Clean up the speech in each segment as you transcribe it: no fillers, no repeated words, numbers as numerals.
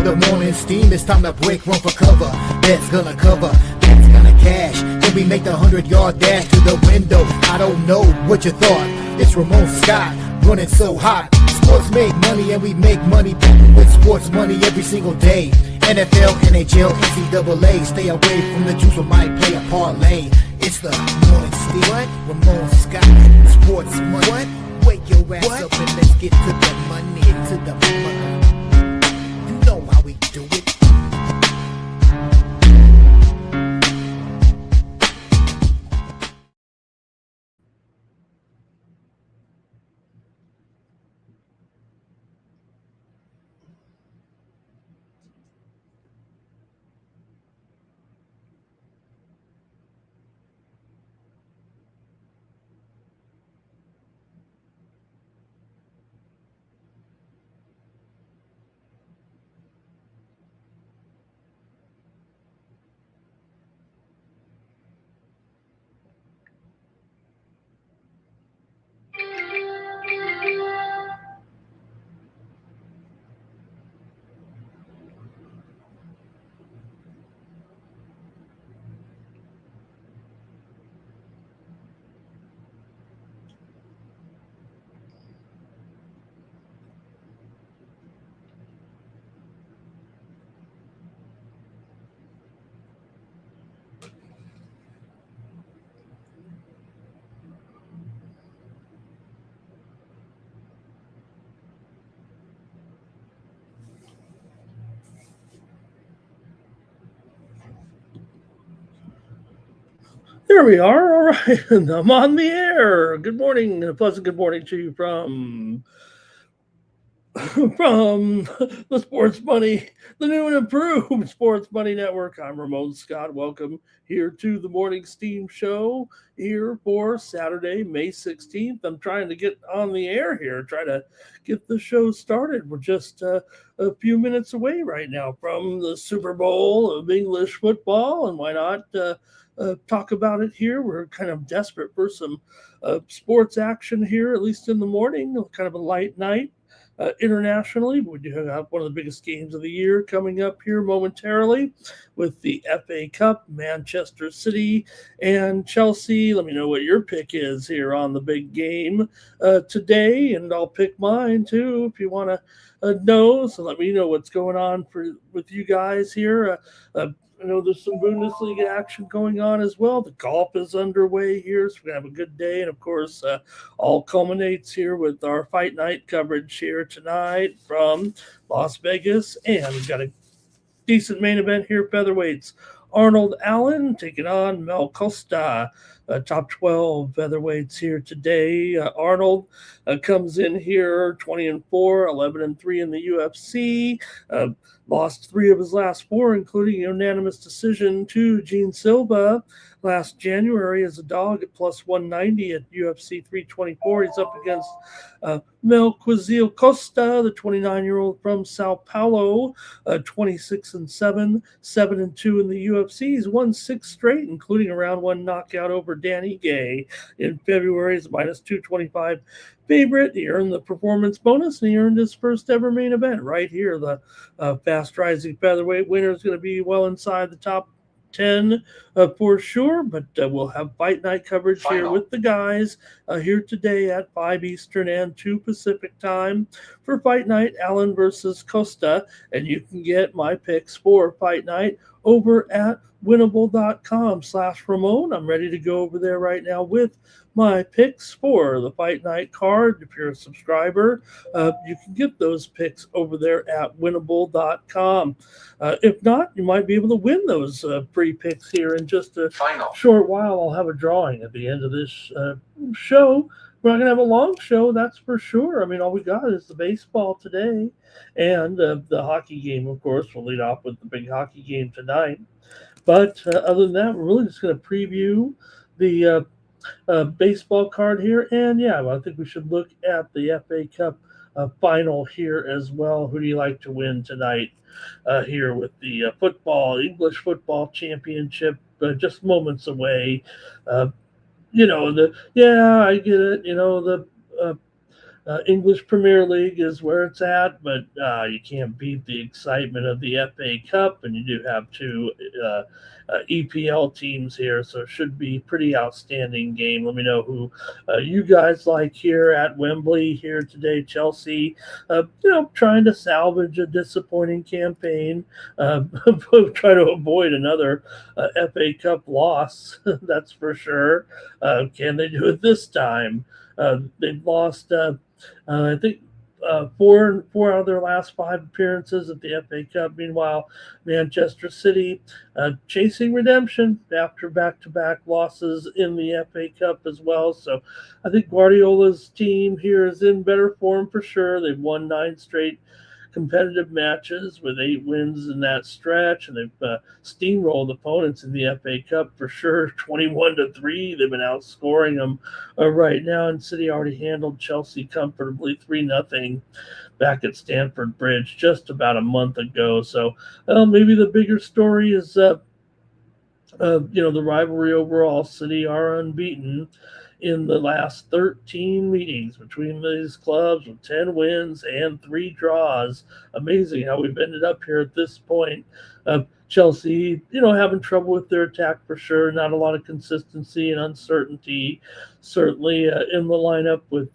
the morning steam, it's time to break, run for cover. That's gonna cover, that's gonna cash. Then we make the 100-yard dash to the window. I don't know what you thought. It's Ramon Scott, running so hot. Sports make money and we make money with sports money every single day. NFL, NHL, NCAA. Stay away from the juice, we might play a parlay. It's the morning steam. What? Ramon Scott, sports money. What? Wake your ass up and let's get to the money. Get to the money. You know how we do it. There we are. All right. I'm on the air. Good morning and a pleasant good morning to you from the Sports Money, the new and improved Sports Money Network. I'm Ramon Scott. Welcome here to the Morning Steam Show here for Saturday, May 16th. I'm trying to get on the air here, try to get the show started. We're just a few minutes away right now from the Super Bowl of English football, and why not talk about it here? We're kind of desperate for some sports action here, at least in the morning, kind of a light night. Internationally, we do have one of the biggest games of the year coming up here momentarily with the FA Cup, Manchester City and Chelsea. Let me know what your pick is here on the big game today, and I'll pick mine too if you want to know. So let me know what's going on with you guys here. I know there's some Bundesliga action going on as well. The golf is underway here, so we're going to have a good day. And, of course, all culminates here with our Fight Night coverage here tonight from Las Vegas. And we've got a decent main event here, featherweights. Arnold Allen taking on Mel Costa. Top 12 featherweights here today. Arnold comes in here 20-4, 11-3 in the UFC. Lost 3 of his last 4, including a unanimous decision to Gene Silva last January as a dog at plus 190 at UFC 324. He's up against Melquizael Costa, the 29-year-old from Sao Paulo, 26-7, 7-2 in the UFC. He's won 6 straight, including a round 1 knockout over Danny Gay in February. He's a minus 225 favorite. He earned the performance bonus, and he earned his first ever main event right here. The fast rising featherweight winner is going to be well inside the top 10 for sure, but we'll have Fight Night coverage here with the guys here today at 5 Eastern and 2 Pacific time for Fight Night, Allen versus Costa, and you can get my picks for Fight Night over at winnable.com/Ramon. I'm ready to go over there right now with my picks for the Fight Night card. If you're a subscriber, you can get those picks over there at winnable.com. If not, you might be able to win those free picks here in just a short while. I'll have a drawing at the end of this show. We're not going to have a long show, that's for sure. I mean, all we got is the baseball today and the hockey game, of course. We'll lead off with the big hockey game tonight. But other than that, we're really just going to preview the baseball card here. And, yeah, I think we should look at the FA Cup final here as well. Who do you like to win tonight here with the English football championship just moments away? I get it. English Premier League is where it's at, but you can't beat the excitement of the FA Cup, and you do have two EPL teams here, so it should be pretty outstanding game. Let me know who you guys like here at Wembley here today. Chelsea, trying to salvage a disappointing campaign, try to avoid another FA Cup loss. That's for sure. Can they do it this time? They've lost. I think four out of their last five appearances at the FA Cup. Meanwhile, Manchester City chasing redemption after back-to-back losses in the FA Cup as well. So I think Guardiola's team here is in better form for sure. They've won 9 straight competitive matches with 8 wins in that stretch, and they've steamrolled opponents in the FA Cup for sure, 21-3. They've been outscoring them right now, and City already handled Chelsea comfortably 3-0 back at Stamford Bridge just about a month ago. So maybe the bigger story is the rivalry overall. City are unbeaten in the last 13 meetings between these clubs with 10 wins and 3 draws. Amazing how we've ended up here at this point. Chelsea, having trouble with their attack for sure. Not a lot of consistency and uncertainty. Certainly in the lineup with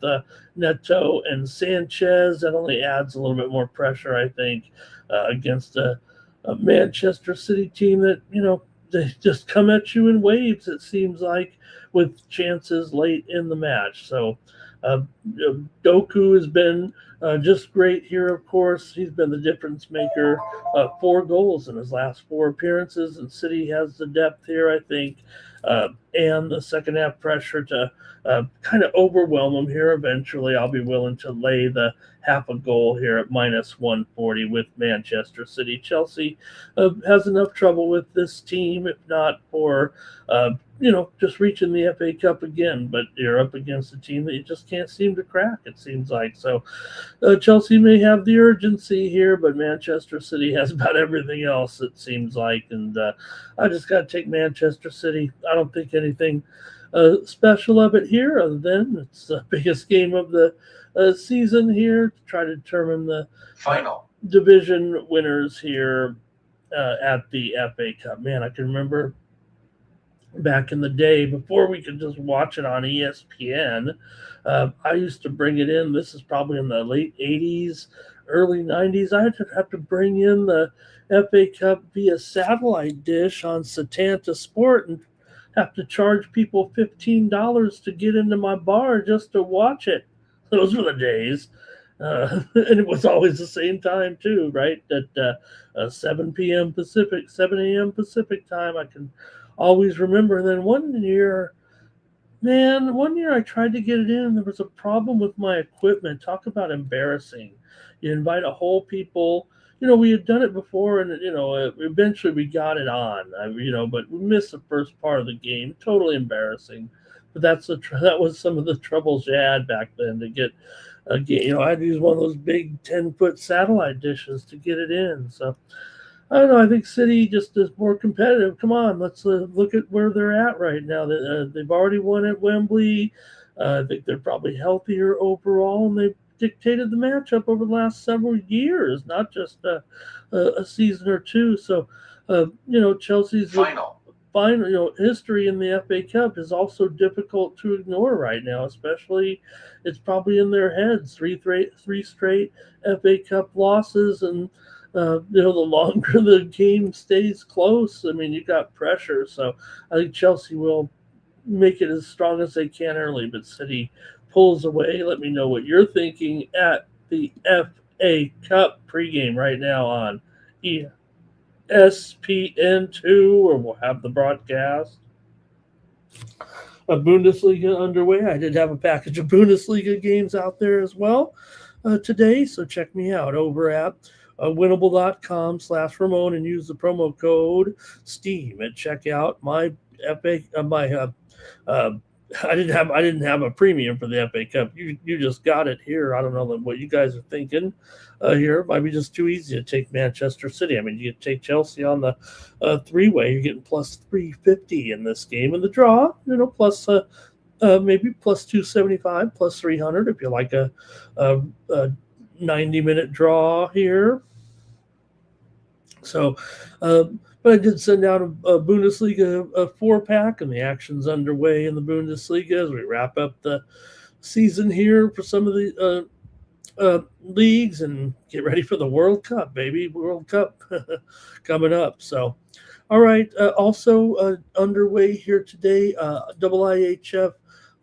Neto and Sanchez. That only adds a little bit more pressure, I think, against a Manchester City team that, they just come at you in waves, it seems like, with chances late in the match. So Doku has been just great here, of course. He's been the difference maker. 4 goals in his last 4 appearances, and City has the depth here, I think, and the second half pressure to kind of overwhelm them here eventually. I'll be willing to lay the half a goal here at -140 with Manchester City. Chelsea has enough trouble with this team, if not for just reaching the FA Cup again, but you're up against a team that you just can't seem to crack, it seems like. So Chelsea may have the urgency here, but Manchester City has about everything else, it seems like, and I just got to take Manchester City. I don't think anything special of it here, other than it's the biggest game of the season here to try to determine the final division winners here at the FA Cup. Man, I can remember back in the day before we could just watch it on ESPN. I used to bring it in. This is probably in the late 80s, early 90s. I had to have to bring in the FA Cup via satellite dish on Setanta Sport and have to charge people $15 to get into my bar just to watch it. Those were the days. And it was always the same time too, right? At 7 p.m. Pacific, 7 a.m. Pacific time. I can always remember. And then one year I tried to get it in and there was a problem with my equipment. Talk about embarrassing. You invite a whole people. We had done it before, and eventually we got it on. But we missed the first part of the game. Totally embarrassing. But that was some of the troubles you had back then to get a game. I had to use one of those big 10-foot satellite dishes to get it in. So I don't know. I think City just is more competitive. Come on, let's look at where they're at right now. They've already won at Wembley. I think they're probably healthier overall, and they've dictated the matchup over the last several years, not just a season or two. So, Chelsea's final history in the FA Cup is also difficult to ignore right now, especially it's probably in their heads. Three straight FA Cup losses, and the longer the game stays close, you got pressure. So I think Chelsea will make it as strong as they can early, but City pulls away. Let me know what you're thinking at the FA Cup pregame right now on ESPN2, or we'll have the broadcast. Bundesliga underway. I did have a package of Bundesliga games out there as well today, so check me out over at winnable.com/Ramon and use the promo code STEAM at checkout. I didn't have a premium for the FA Cup. You just got it here. I don't know what you guys are thinking here. It might be just too easy to take Manchester City. You take Chelsea on the 3-way. You're getting plus 350 in this game. And the draw, plus maybe plus 275, plus 300 if you like a 90-minute draw here. So, but I did send out a Bundesliga a 4-pack, and the action's underway in the Bundesliga as we wrap up the season here for some of the leagues and get ready for the World Cup, baby. World Cup coming up. So, all right. Also underway here today, IIHF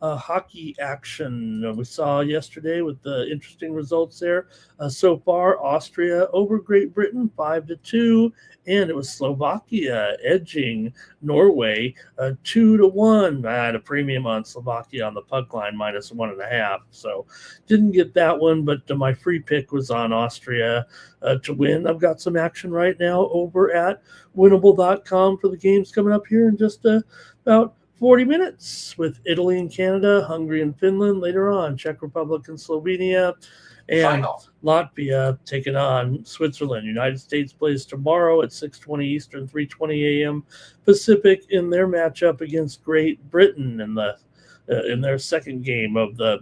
hockey action we saw yesterday with the interesting results there. So far, Austria over Great Britain 5-2, and it was Slovakia edging Norway 2-1. I had a premium on Slovakia on the puck line -1.5, so didn't get that one. But my free pick was on Austria to win. I've got some action right now over at winnable.com for the games coming up here in just about 40 minutes with Italy and Canada, Hungary and Finland later on, Czech Republic and Slovenia, and Latvia taking on Switzerland. United States plays tomorrow at 6:20 Eastern, 3:20 a.m. Pacific in their matchup against Great Britain in their second game of the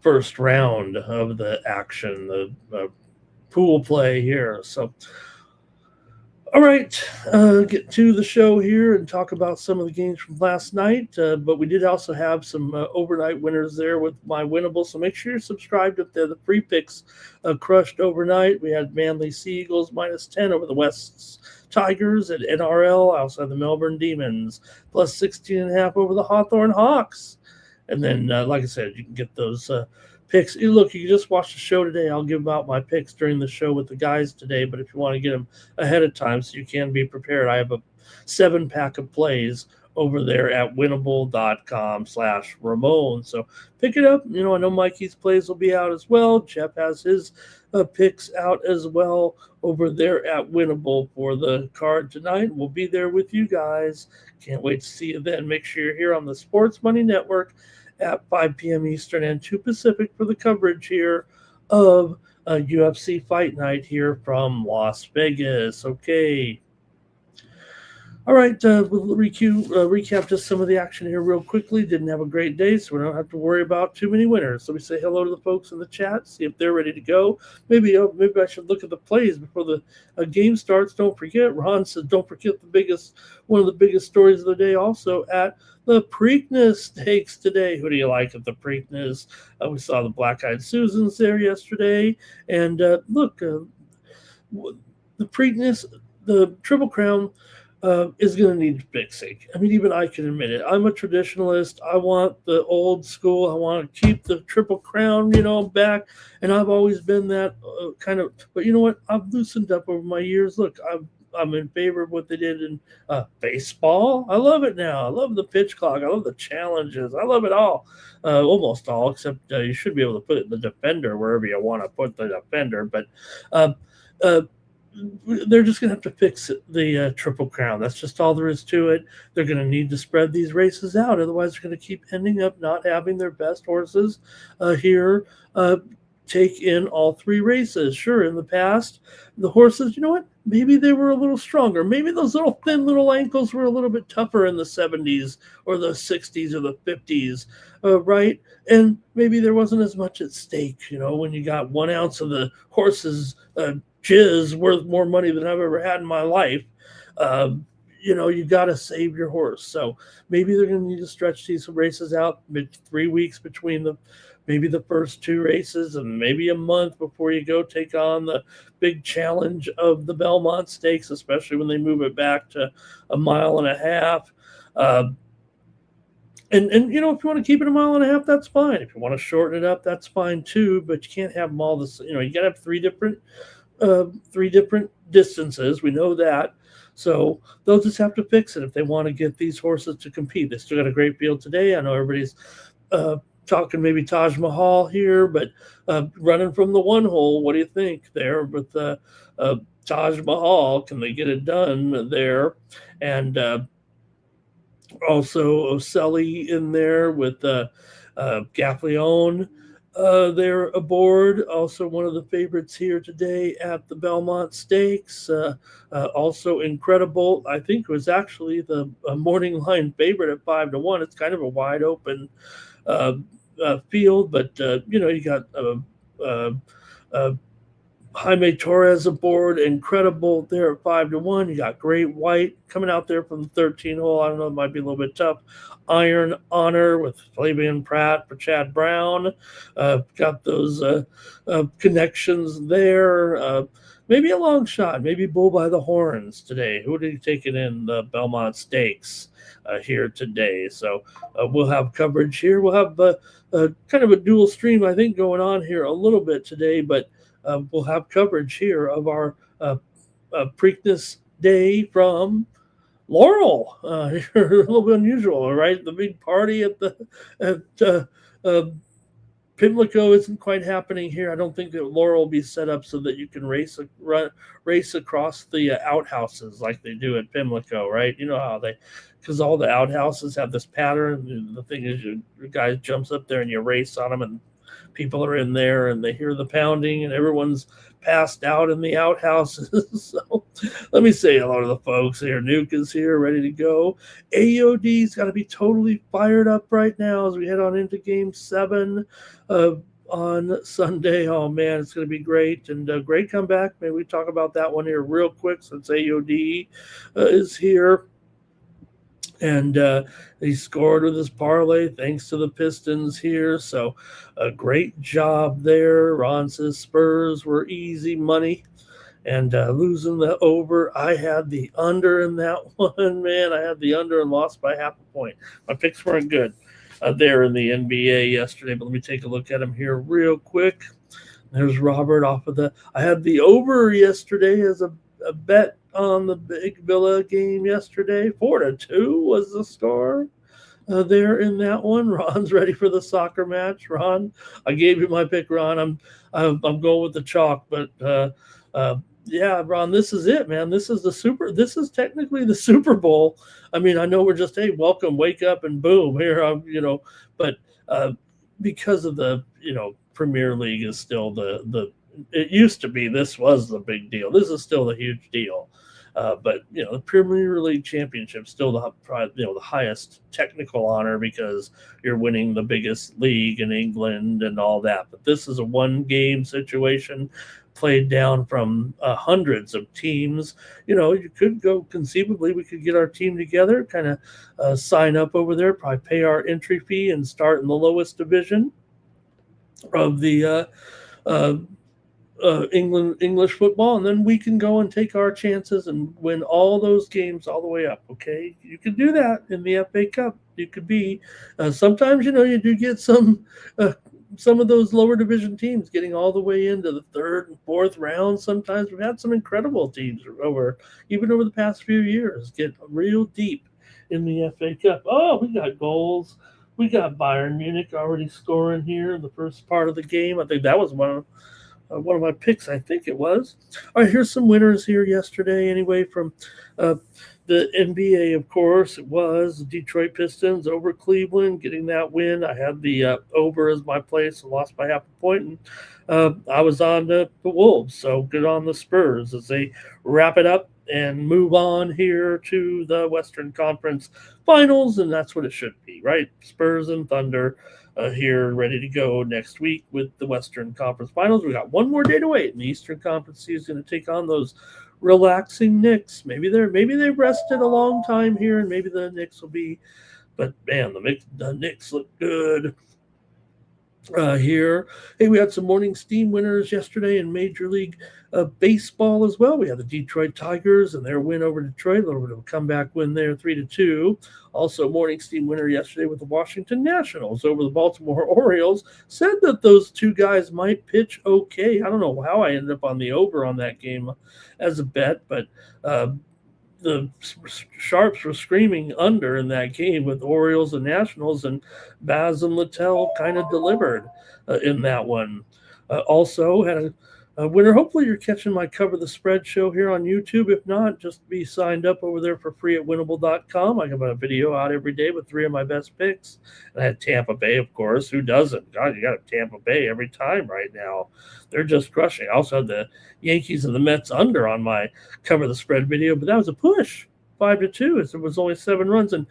first round of the action, the pool play here. So, all right, get to the show here and talk about some of the games from last night. But we did also have some overnight winners there with my winnable. So make sure you're subscribed if they're the free picks crushed overnight. We had Manly Sea Eagles -10 over the West Tigers at NRL. I also had the Melbourne Demons plus 16.5 over the Hawthorn Hawks. And then, like I said, you can get those picks. Look, you can just watch the show today. I'll give out my picks during the show with the guys today, but if you want to get them ahead of time so you can be prepared, I have a 7-pack of plays over there at winnable.com/Ramon. So pick it up. I know Mikey's plays will be out as well. Jeff has his picks out as well over there at Winnable for the card tonight. We'll be there with you guys. Can't wait to see you then. Make sure you're here on the Sports Money Network at 5 p.m. Eastern and 2 Pacific for the coverage here of UFC Fight Night here from Las Vegas. Okay. All right, we'll recap just some of the action here real quickly. Didn't have a great day, so we don't have to worry about too many winners. So we say hello to the folks in the chat, see if they're ready to go. Maybe I should look at the plays before the game starts. Don't forget, Ron says, don't forget one of the biggest stories of the day also at the Preakness Stakes today. Who do you like at the Preakness? We saw the Black Eyed Susans there yesterday. And look, the Preakness, the Triple Crown, is going to need fixing. I mean, even I can admit it. I'm a traditionalist. I want the old school. I want to keep the Triple Crown, back. And I've always been that kind of. But you know what? I've loosened up over my years. Look, I'm in favor of what they did in baseball. I love it now. I love the pitch clock. I love the challenges. I love it all. Almost all, except you should be able to put it in the defender wherever you want to put the defender. But they're just going to have to fix the Triple Crown. That's just all there is to it. They're going to need to spread these races out. Otherwise, they're going to keep ending up not having their best horses here take in all 3 races. Sure, in the past, the horses, you know what? Maybe they were a little stronger. Maybe those little thin little ankles were a little bit tougher in the 70s or the 60s or the 50s, right? And maybe there wasn't as much at stake, when you got 1 ounce of the horse's jizz worth more money than I've ever had in my life. You got to save your horse. So maybe they're going to need to stretch these races out 3 weeks between maybe the first 2 races and maybe a month before you go take on the big challenge of the Belmont Stakes, especially when they move it back to 1.5 miles. And if you want to keep it 1.5 miles, that's fine. If you want to shorten it up, that's fine too. But you can't have them all this. You got to have 3 different distances. We know that. So they'll just have to fix it if they want to get these horses to compete. They still got a great field today. I know everybody's talking maybe Taj Mahal here, but running from the 1 hole, what do you think there with Taj Mahal? Can they get it done there? And also Ocelli in there with Gaffleone. They're aboard, also one of the favorites here today at the Belmont Stakes. Also incredible. I think it was actually the morning line favorite at 5-1. It's kind of a wide open uh, field, but you got uh, uh, Jaime Torres aboard, incredible there at 5-1. You got Great White coming out there from the 13 hole. I don't know, it might be a little bit tough. Iron Honor with Flavian Pratt for Chad Brown. Got those connections there. Maybe a long shot, maybe Bull by the Horns today. Who did he take it in the Belmont Stakes here today? So we'll have coverage here. We'll have kind of a dual stream, I think, going on here a little bit today, but we'll have coverage here of our Preakness Day from Laurel. A little bit unusual, right? The big party at Pimlico isn't quite happening here. I don't think that Laurel will be set up so that you can race across the outhouses like they do at Pimlico, right? You know how because all the outhouses have this pattern. The thing is, your guy jumps up there and you race on them, and people are in there and they hear the pounding and everyone's passed out in the outhouses. So let me say hello to the folks here. Nuke is here, ready to go. AOD's got to be totally fired up right now as we head on into Game 7 on Sunday. Oh, man, it's going to be great. And great comeback. Maybe we talk about that one here real quick since AOD is here. And he scored with his parlay thanks to the Pistons here. So a great job there. Ron says Spurs were easy money. And losing the over, I had the under in that one, man. I had the under and lost by half a point. My picks weren't good there in the NBA yesterday. But let me take a look at them here real quick. There's Robert off of I had the over yesterday as a bet on the Big Villa game yesterday. 4-2 was the score there in that one. Ron's ready for the soccer match. Ron, I gave you my pick, Ron. I'm going with the chalk, but yeah, Ron, this is it, man. This is technically the Super Bowl. I mean, I know we're just, hey, welcome, wake up, and boom, here, but because of the, Premier League is still it used to be, this was the big deal. This is still the huge deal. But the Premier League Championship still the highest technical honor because you're winning the biggest league in England and all that. But this is a one-game situation played down from hundreds of teams. You could go conceivably. We could get our team together, kind of sign up over there, probably pay our entry fee, and start in the lowest division of the English football, and then we can go and take our chances and win all those games all the way up. Okay, you could do that in the FA Cup. You could be sometimes you do get some of those lower division teams getting all the way into the third and fourth round. Sometimes we've had some incredible teams even over the past few years get real deep in the FA Cup. Oh, we got goals. We got Bayern Munich already scoring here in the first part of the game. I think that was one of my picks, I think it was. All right, here's some winners here yesterday anyway from the NBA, of course. It was the Detroit Pistons over Cleveland, getting that win. I had the over as my play, so lost by half a point. And I was on the Wolves, so good on the Spurs as they wrap it up and move on here to the Western Conference Finals, and that's what it should be, right? Spurs and Thunder here ready to go next week with the Western Conference Finals. We got one more day to wait, and the Eastern Conference is going to take on those relaxing Knicks. Maybe they've rested a long time here, and maybe the Knicks will be, but man, the Knicks look good here. Hey, we had some morning steam winners yesterday in Major League Baseball as well. We had the Detroit Tigers and their win over Detroit, a little bit of a comeback win there, 3-2. Also, morning steam winner yesterday with the Washington Nationals over the Baltimore Orioles. Said that those two guys might pitch okay. I don't know how I ended up on the over on that game as a bet, but the Sharps were screaming under in that game with Orioles and Nationals, and Baz and Littell kind of delivered in that one. Also had winner. Hopefully you're catching my Cover the Spread show here on YouTube. If not, just be signed up over there for free at winnable.com. I have a video out every day with 3 of my best picks. And I had Tampa Bay, of course. Who doesn't? God, you got Tampa Bay every time right now. They're just crushing. I also had the Yankees and the Mets under on my Cover the Spread video, but that was a push. 5-2. It was only 7 runs, and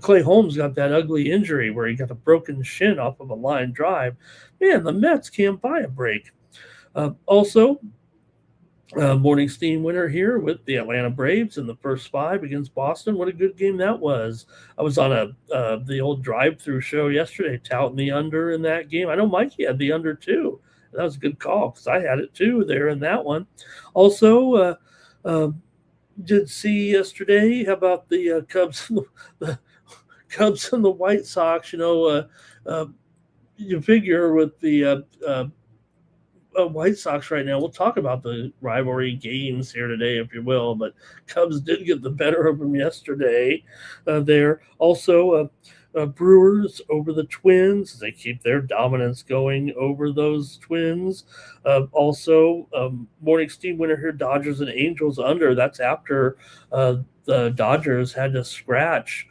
Clay Holmes got that ugly injury where he got a broken shin off of a line drive. Man, the Mets can't buy a break. Also, morning steam winner here with the Atlanta Braves in the first 5 against Boston. What a good game that was. I was on the old drive-through show yesterday touting the under in that game. I know Mikey had the under too. That was a good call because I had it too there in that one. Also, did see yesterday how about the Cubs, the Cubs and the White Sox. You figure with the White Sox right now. We'll talk about the rivalry games here today, if you will, but Cubs did get the better of them yesterday there. Also, Brewers over the Twins. They keep their dominance going over those Twins. Also, morning steam winner here, Dodgers and Angels under. That's after the Dodgers had to scratch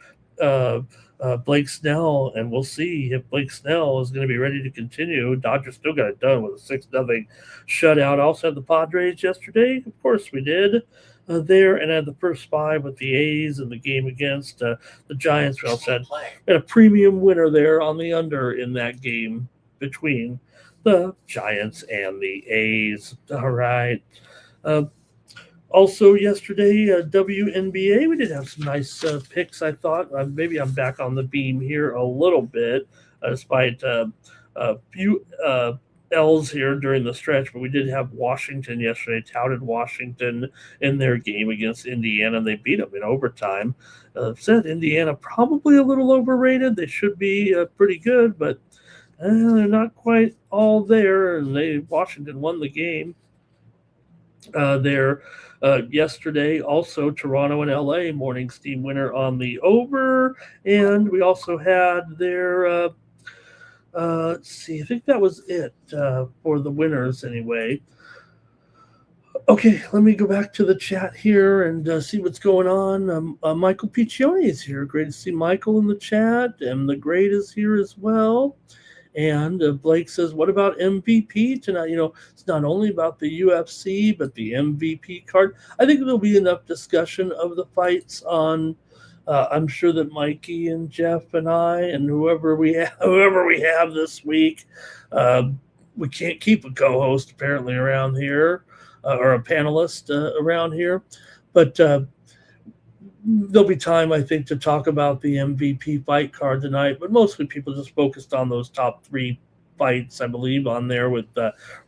Blake Snell, and we'll see if Blake Snell is going to be ready to continue. Dodgers still got it done with a 6-0 shutout. Also had the Padres yesterday. Of course we did there, and had the first 5 with the A's in the game against the Giants. We also had a premium winner there on the under in that game between the Giants and the A's. All right. Also yesterday, WNBA, we did have some nice picks, I thought. Maybe I'm back on the beam here a little bit, despite a few L's here during the stretch. But we did have Washington yesterday, touted Washington in their game against Indiana. They beat them in overtime. Said Indiana probably a little overrated. They should be pretty good, but they're not quite all there. And Washington won the game there. Yesterday, also Toronto and LA morning steam winner on the over, and we also had their let's see, I think that was it for the winners anyway. Okay, let me go back to the chat here and see what's going on. Michael Piccioni is here. Great to see Michael in the chat, and the Great is here as well. And Blake says, what about MVP tonight? It's not only about the UFC, but the MVP card. I think there'll be enough discussion of the fights on, I'm sure that Mikey and Jeff and I and whoever we have this week, we can't keep a co-host apparently around here or a panelist around here. But there'll be time, I think, to talk about the MVP fight card tonight, but mostly people just focused on those top 3 fights, I believe, on there with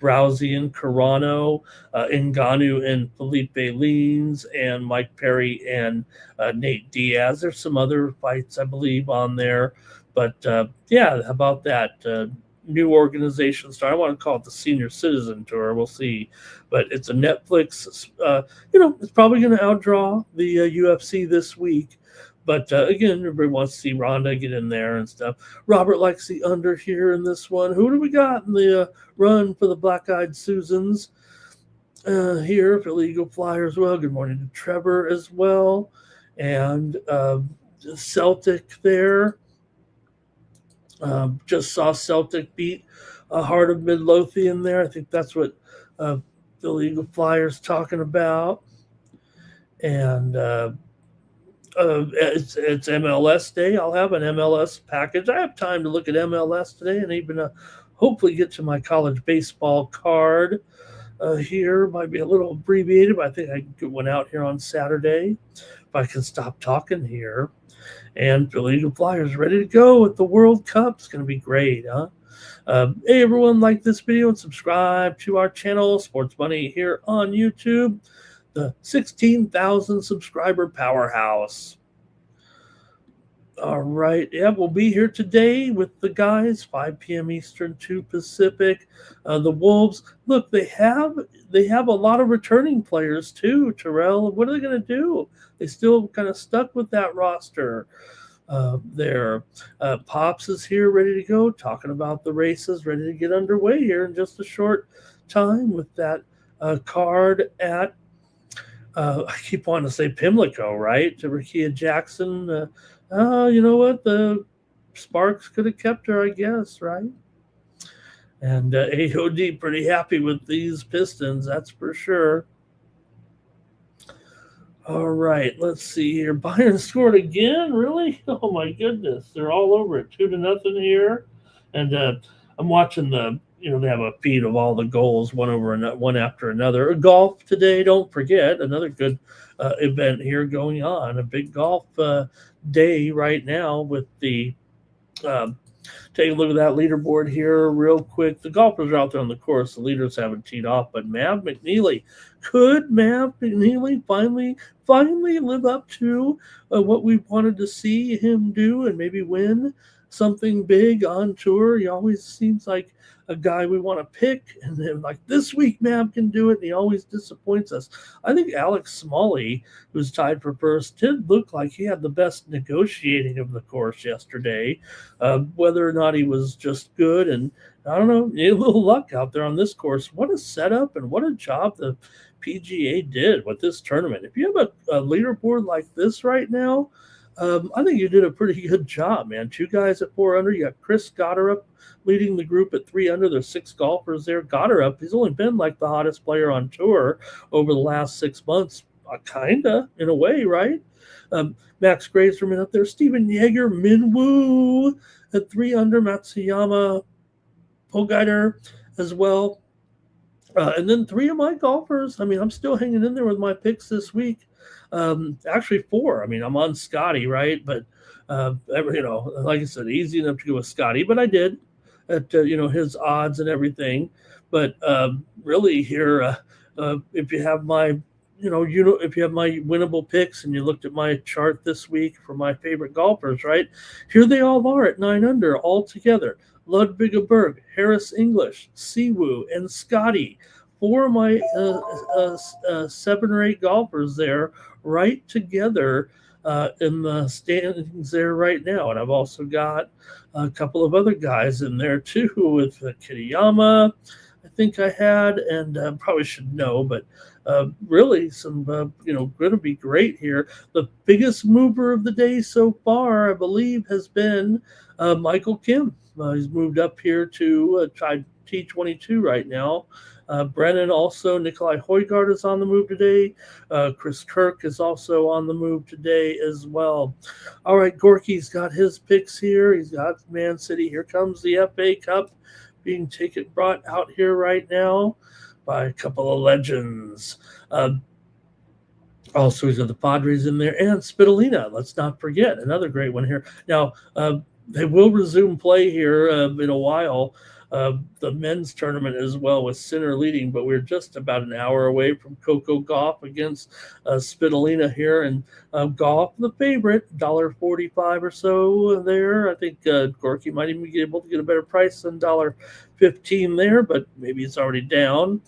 Rousey and Carano, Ngannou and Felipe Lins, and Mike Perry and Nate Diaz. There's some other fights, I believe, on there. But, yeah, how about that? New organization start. I want to call it the Senior Citizen Tour. We'll see. But it's a Netflix, it's probably going to outdraw the UFC this week. But again, everybody wants to see Ronda get in there and stuff. Robert likes the under here in this one. Who do we got in the run for the Black Eyed Susans here for Illegal Flyer as well? Good morning to Trevor as well. And Celtic there. Just saw Celtic beat Heart of Midlothian there. I think that's what the Illegal Flyers talking about. And it's MLS day. I'll have an MLS package. I have time to look at MLS today and even hopefully get to my college baseball card here. Might be a little abbreviated, but I think I can get one out here on Saturday if I can stop talking here. And the Illegal Flyers ready to go with the World Cup. It's going to be great, huh? Hey, everyone, like this video and subscribe to our channel, Sports Money, here on YouTube, the 16,000 subscriber powerhouse. All right. Yeah, we'll be here today with the guys, 5 p.m. Eastern, 2 Pacific. The Wolves, look, they have a lot of returning players too, Terrell. What are they going to do? They still kind of stuck with that roster there. Pops is here ready to go, talking about the races, ready to get underway here in just a short time with that card at, I keep wanting to say Pimlico, right? To Rakia Jackson. You know what? The Sparks could have kept her, I guess, right? And AOD pretty happy with these Pistons, that's for sure. All right, let's see here. Bayern scored again, really? Oh my goodness, they're all over it, 2-0 here. And I'm watching they have a feed of all the goals, one after another. Golf today, don't forget, another good event here going on. A big golf day right now with the. Take a look at that leaderboard here real quick. The golfers are out there on the course. The leaders haven't teed off, but Mav McNeely, could Mav McNeely finally live up to what we wanted to see him do and maybe win something big on tour? He always seems like a guy we want to pick, and then like this week Mav can do it, and he always disappoints us. I think Alex Smalley, who's tied for first, did look like he had the best negotiating of the course yesterday. Whether or not he was just good, and I don't know, a little luck out there on this course. What a setup and what a job the PGA did with this tournament. If you have a leaderboard like this right now, I think you did a pretty good job, man. 2 guys at 4 under. You got Chris Gotterup leading the group at 3 under. There's 6 golfers there. Gotterup, he's only been like the hottest player on tour over the last 6 months, kinda in a way, right? Max Graserman up there. Steven Yeager, Minwoo at 3 under. Matsuyama, Pogeider as well. And then 3 of my golfers. I mean, I'm still hanging in there with my picks this week. Actually 4. I mean, I'm on Scotty, right? But like I said, easy enough to go with Scotty, but I did at his odds and everything. But really here, if you have my if you have my winnable picks and you looked at my chart this week for my favorite golfers, right? Here they all are at 9 under all together. Ludwig Berg, Harris English, Siwoo, and Scotty. 4 of my 7 or 8 golfers there right together in the standings there right now. And I've also got a couple of other guys in there too with Kitayama, I think I had, and probably should know, but really some, going to be great here. The biggest mover of the day so far, I believe, has been Michael Kim. He's moved up here to T22 right now. Brennan also, Nikolai Højgaard is on the move today. Chris Kirk is also on the move today as well. All right, Gorky's got his picks here. He's got Man City. Here comes the FA Cup being brought out here right now by a couple of legends. Also, he's got the Padres in there and Spitolina. Let's not forget another great one here. Now, they will resume play here in a while. The men's tournament as well with Sinner leading, but we're just about an hour away from Coco Gauff against Spitolina here. And Gauff, the favorite, $1.45 or so there. I think Gorky might even be able to get a better price than $1.15 there, but maybe it's already down.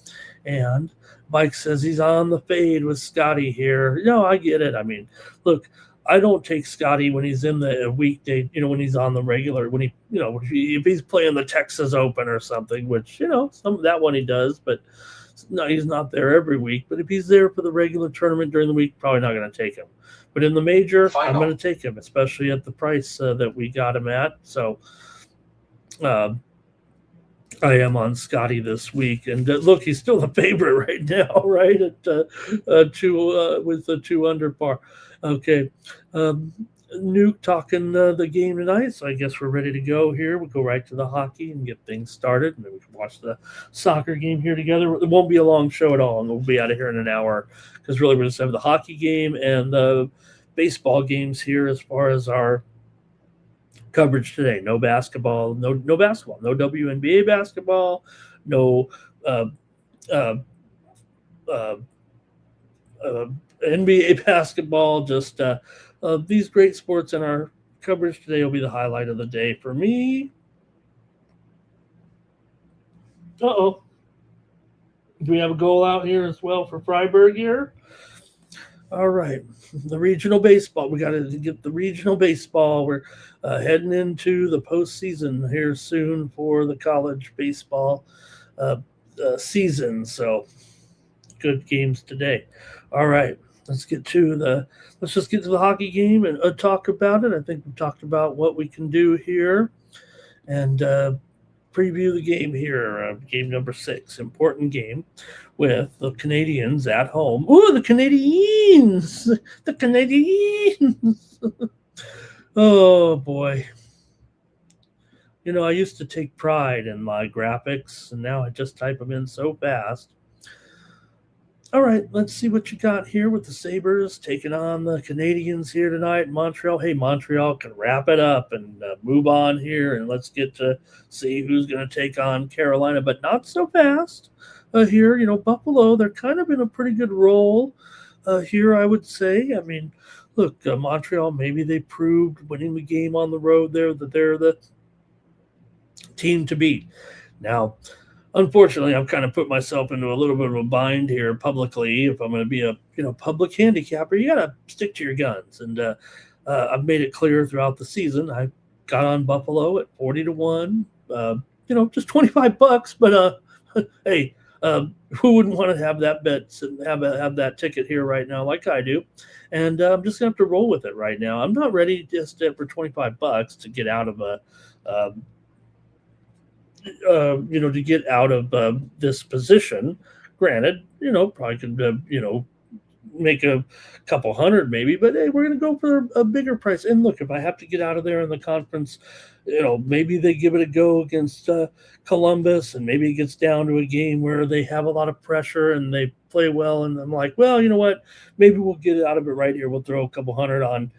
And Mike says he's on the fade with Scotty here. I get it. I mean, look, I don't take Scotty when he's in the weekday, when he's on the regular, when if he's playing the Texas Open or something, which, some of that one he does, but no, he's not there every week. But if he's there for the regular tournament during the week, probably not going to take him. But in the major, I'm going to take him, especially at the price that we got him at. So I am on Scotty this week, and look, he's still the favorite right now, right at with the 2 under par. Okay, Nuke talking the game tonight, so I guess we're ready to go here. We'll go right to the hockey and get things started, and then we can watch the soccer game here together. It won't be a long show at all, and we'll be out of here in an hour because really we're just have the hockey game and the baseball games here as far as our coverage today. No basketball, no basketball, no WNBA basketball, no NBA basketball, just these great sports in our coverage today will be the highlight of the day for me. Do we have a goal out here as well for Freiburg here? All right, the regional baseball. We got to get the regional baseball. We're heading into the postseason here soon for the college baseball season. So good games today. All right, let's just get to the hockey game and talk about it. I think we've talked about what we can do here, and preview the game here. Game number 6, important game with the Canadians at home. Ooh, the Canadians! The Canadians! Oh, boy. You know, I used to take pride in my graphics, and now I just type them in so fast. All right, let's see what you got here with the Sabres taking on the Canadians here tonight in Montreal. Hey, Montreal can wrap it up and move on here, and let's get to see who's going to take on Carolina, but not so fast here. You know, Buffalo, they're kind of in a pretty good role here, I would say. I mean, look, Montreal, maybe they proved winning the game on the road there that they're the team to beat. Now, unfortunately, I've kind of put myself into a little bit of a bind here publicly. If I'm going to be a public handicapper, you got to stick to your guns. And I've made it clear throughout the season. I got on Buffalo at 40-1. Just $25. But hey, who wouldn't want to have that bet, have that ticket here right now, like I do? And I'm just gonna have to roll with it right now. I'm not ready just for $25 to get out of to get out of this position. Granted, probably could, make a couple hundred maybe, but hey, we're going to go for a bigger price. And look, if I have to get out of there in the conference, maybe they give it a go against Columbus, and maybe it gets down to a game where they have a lot of pressure and they play well. And I'm like, well, you know what? Maybe we'll get out of it right here. We'll throw a couple hundred on,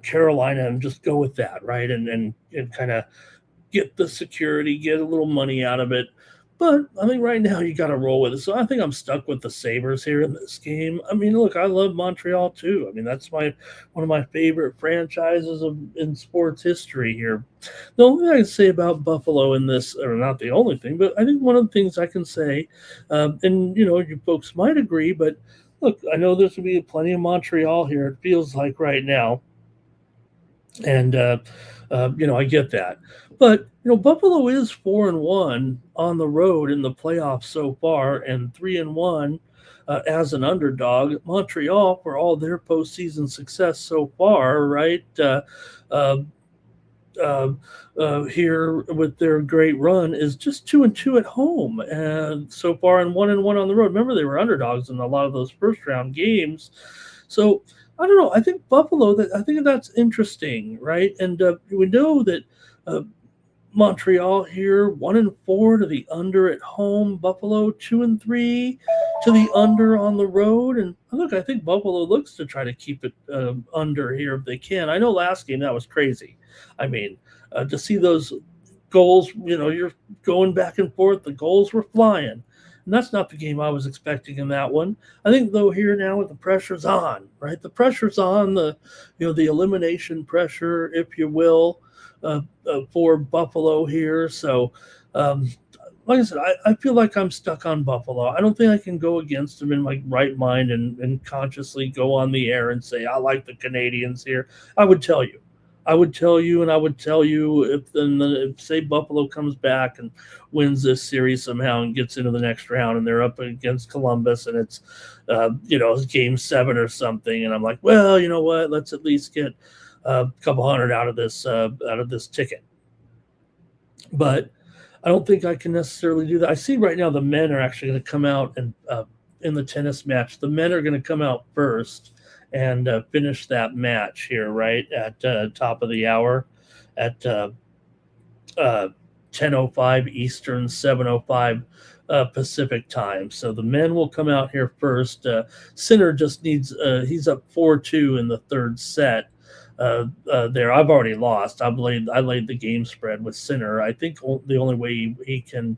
Carolina and just go with that, right? And kind of get the security, get a little money out of it. But I think right now you got to roll with it. So I think I'm stuck with the Sabres here in this game. I mean, look, I love Montreal too. I mean, that's one of my favorite franchises in sports history here. The only thing I can say about Buffalo in this, or not the only thing, but I think one of the things I can say, and you folks might agree, but look, I know there's going to be plenty of Montreal here. It feels like right now. And, I get that. But, Buffalo is 4-1 on the road in the playoffs so far, and 3-1 as an underdog. Montreal, for all their postseason success so far, right, here with their great run, is just 2-2 at home, and so far, and 1-1 on the road. Remember, they were underdogs in a lot of those first round games. So I don't know. I think Buffalo. I think that's interesting, right? And we know that Montreal here 1-4 to the under at home. Buffalo 2-3 to the under on the road. And look, I think Buffalo looks to try to keep it under here if they can. I know last game that was crazy. I mean, to see those goals, you're going back and forth. The goals were flying. And that's not the game I was expecting in that one. I think, though, here now with the pressure's on, right? The pressure's on, the elimination pressure, if you will, for Buffalo here. So, like I said, I feel like I'm stuck on Buffalo. I don't think I can go against them in my right mind and consciously go on the air and say, I like the Canadians here. I would tell you, if say Buffalo comes back and wins this series somehow and gets into the next round and they're up against Columbus and it's, game 7 or something. And I'm like, well, you know what? Let's at least get a couple hundred out of this ticket. But I don't think I can necessarily do that. I see right now the men are actually going to come out and in the tennis match, the men are going to come out first and finish that match here, right, at top of the hour at 10:05 Eastern, 7:05 Pacific time. So the men will come out here first. Sinner just needs he's up 4-2 in the third set. There, I've already lost. I laid the game spread with Sinner. I think the only way he can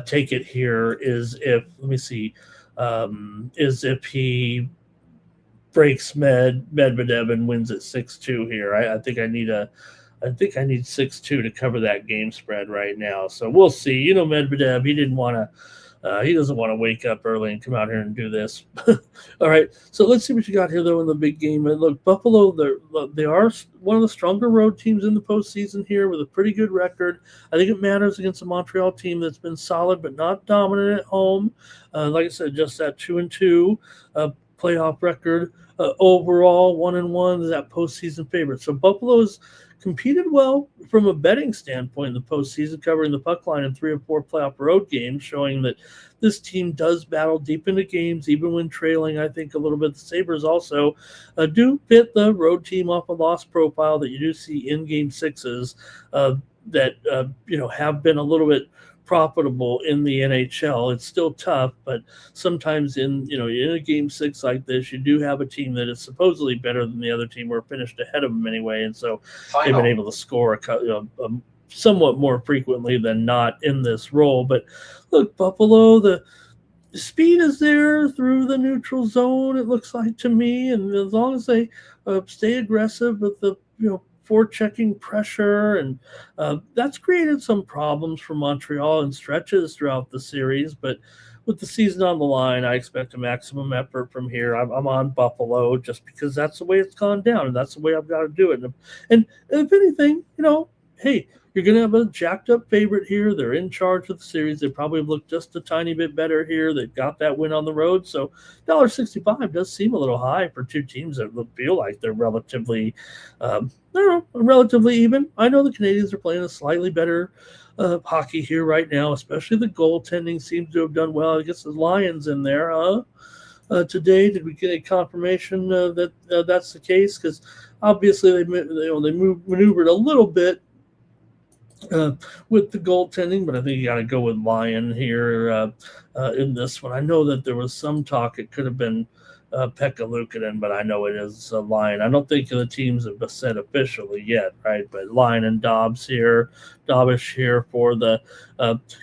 take it here is if if he breaks Medvedev and wins at 6-2 here. I think I need 6-2 to cover that game spread right now. So we'll see. Medvedev, he didn't want to He doesn't want to wake up early and come out here and do this. All right, so let's see what you got here, though, in the big game. And look, Buffalo, they are one of the stronger road teams in the postseason here with a pretty good record. I think it matters against a Montreal team that's been solid but not dominant at home. Like I said, just that 2-2 playoff record. Overall, 1-1 is that postseason favorite. So Buffalo's competed well from a betting standpoint in the postseason, covering the puck line in 3 or 4 playoff road games, showing that this team does battle deep into games, even when trailing. I think a little bit. The Sabres also do fit the road team off a loss profile that you do see in Game 6s that have been a little bit profitable in the NHL. It's still tough, but sometimes in a Game 6 like this, you do have a team that is supposedly better than the other team or finished ahead of them anyway, and so they've been able to score somewhat more frequently than not in this role. But look, Buffalo, the speed is there through the neutral zone, it looks like to me, and as long as they stay aggressive with the forechecking pressure, and that's created some problems for Montreal in stretches throughout the series. But with the season on the line, I expect a maximum effort from here. I'm on Buffalo just because that's the way it's gone down, and that's the way I've got to do it. And if anything, hey, you're going to have a jacked up favorite here. They're in charge of the series. They probably look just a tiny bit better here. They've got that win on the road. So $1.65 does seem a little high for two teams that feel like they're relatively, relatively even. I know the Canadians are playing a slightly better hockey here right now, especially the goaltending seems to have done well. I guess the Lions in there today. Did we get a confirmation that that's the case? Because obviously they maneuvered a little bit with the goaltending, but I think you got to go with Lion here in this one. I know that there was some talk it could have been Pekka Luukkonen, but I know it is Lion. I don't think the teams have said officially yet, right? But Lion and Dobbs here, Dobbish here for the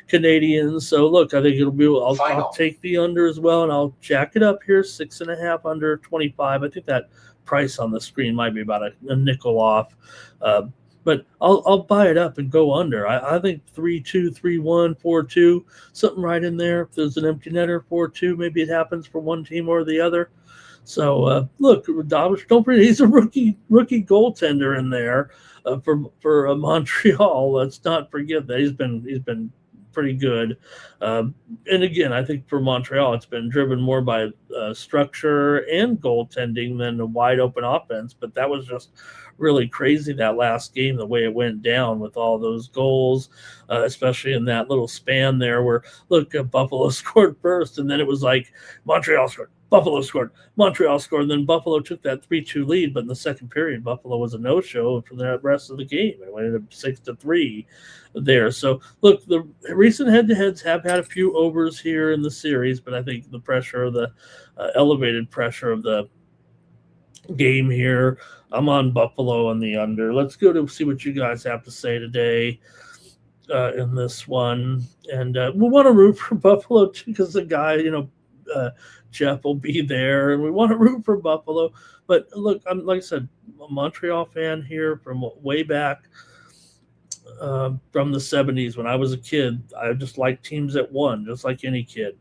Canadians. So look, I think it'll be. I'll take the under as well, and I'll jack it up here, 6.5 under 25. I think that price on the screen might be about a nickel off. But I'll buy it up and go under. I think 3-2, 3-1, 4-2, something right in there. If there's an empty netter, 4-2, maybe it happens for one team or the other. So look, Dobbs, don't forget he's a rookie goaltender in there for Montreal. Let's not forget that he's been pretty good. And again, I think for Montreal, it's been driven more by structure and goaltending than a wide open offense. But that was just really crazy that last game, the way it went down with all those goals, especially in that little span there where, look, Buffalo scored first, and then it was like Montreal scored, Buffalo scored, Montreal scored, and then Buffalo took that 3-2 lead. But in the second period, Buffalo was a no-show for the rest of the game. It went up 6-3 there. So, look, the recent head-to-heads have had a few overs here in the series, but I think the pressure of the elevated pressure of the game here, I'm on Buffalo on the under. Let's go to see what you guys have to say today in this one. And we want to root for Buffalo too, because the guy, Jeff will be there, and we want to root for Buffalo. But look, I'm, like I said, a Montreal fan here from way back from the 70s when I was a kid. I just liked teams that won, just like any kid.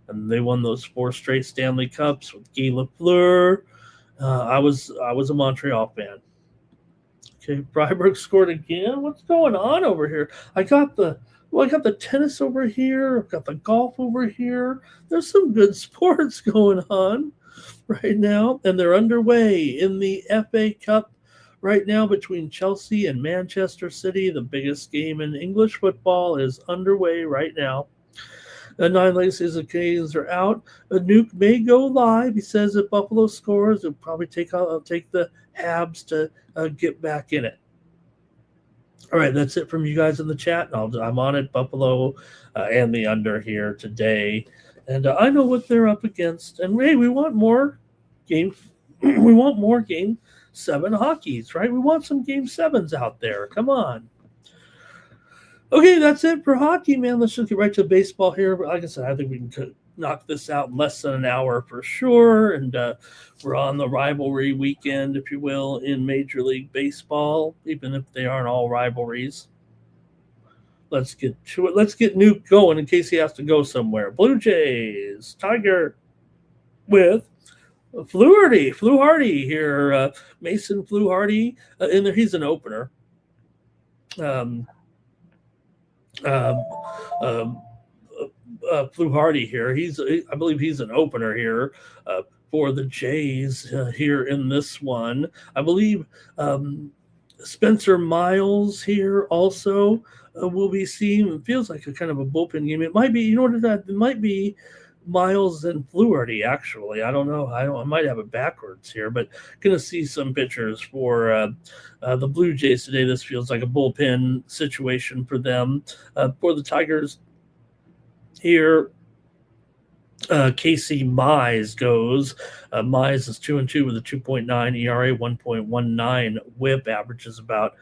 And they won those 4 straight Stanley Cups with Guy Lafleur. I was a Montreal fan. Okay, Freiburg scored again. What's going on over here? I got the tennis over here. I've got the golf over here. There's some good sports going on right now, and they're underway in the FA Cup right now between Chelsea and Manchester City. The biggest game in English football is underway right now. 9 legacies of Canadians are out. A nuke may go live. He says if Buffalo scores, it'll probably take the Habs to get back in it. All right, that's it from you guys in the chat. I'm on it, Buffalo and the under here today. And I know what they're up against. And hey, we want more game. We want more Game 7 hockeys, right? We want some Game 7s out there. Come on. Okay, that's it for hockey, man. Let's just get right to baseball here. But like I said, I think we can knock this out in less than an hour for sure. And we're on the rivalry weekend, if you will, in Major League Baseball, even if they aren't all rivalries. let's get to it. Let's get Nuke going in case he has to go somewhere. Blue Jays, Tiger with Fluharty here. Mason Fluharty in there. He's an opener. Um, um, um, Fluharty here. I believe he's an opener here for the Jays here in this one. I believe Spencer Miles here also will be seen. It feels like a kind of a bullpen game. It might be, it might be Miles and Fluharty, actually. I don't know. I might have it backwards here, but going to see some pitchers for the Blue Jays today. This feels like a bullpen situation for them. For the Tigers here, Casey Mize goes. Mize is 2-2 with a 2.9 ERA, 1.19 WHIP, averages about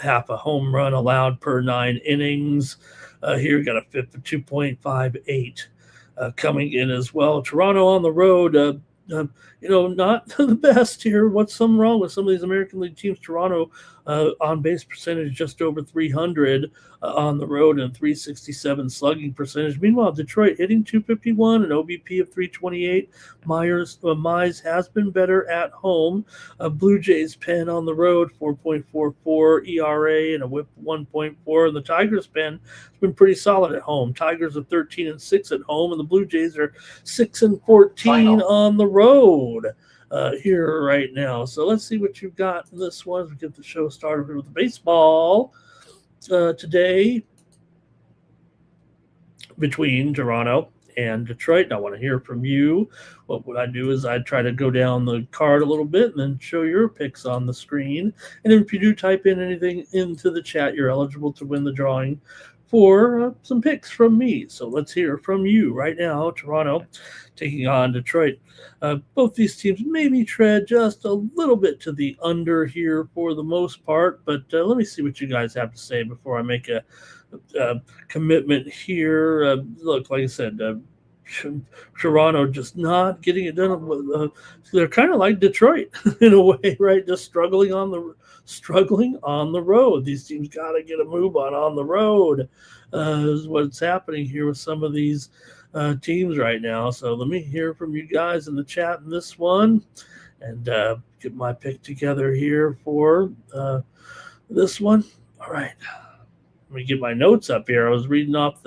half a home run allowed per 9 innings. Here got a FIP of 2.58 coming in as well. Toronto on the road. Not the best here. What's wrong with some of these American League teams? Toronto on base percentage just over 300 on the road and 367 slugging percentage. Meanwhile, Detroit hitting 251, an OBP of 328. Mize has been better at home. Blue Jays pen on the road, 4.44 ERA and a WHIP 1.4. And the Tigers pen has been pretty solid at home. Tigers are 13-6 at home, and the Blue Jays are 6-14 on the road here right now. So let's see what you've got in this one. We get the show started here with the baseball today between Toronto and Detroit. And I want to hear from you. What I do is I try to go down the card a little bit and then show your picks on the screen. And if you do type in anything into the chat, you're eligible to win the drawing for some picks from me. So let's hear from you right now. Toronto taking on Detroit. Both these teams maybe tread just a little bit to the under here for the most part, but let me see what you guys have to say before I make a commitment here. Look, like I said, Toronto just not getting it done. They're kind of like Detroit in a way, right? Just struggling on the road. These teams got to get a move on the road. Is what's happening here with some of these teams right now. So let me hear from you guys in the chat in this one, and get my pick together here for this one. All right, let me get my notes up here. I was reading off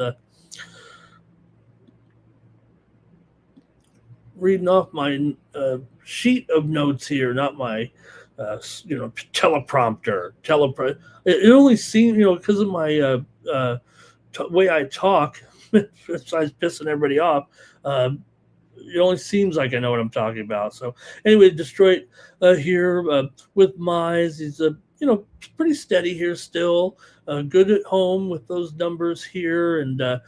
my sheet of notes here, not my teleprompter. It only seems, because of my way I talk, besides pissing everybody off, it only seems like I know what I'm talking about. So anyway, Detroit here with Mize, he's pretty steady here still. Good at home with those numbers here, and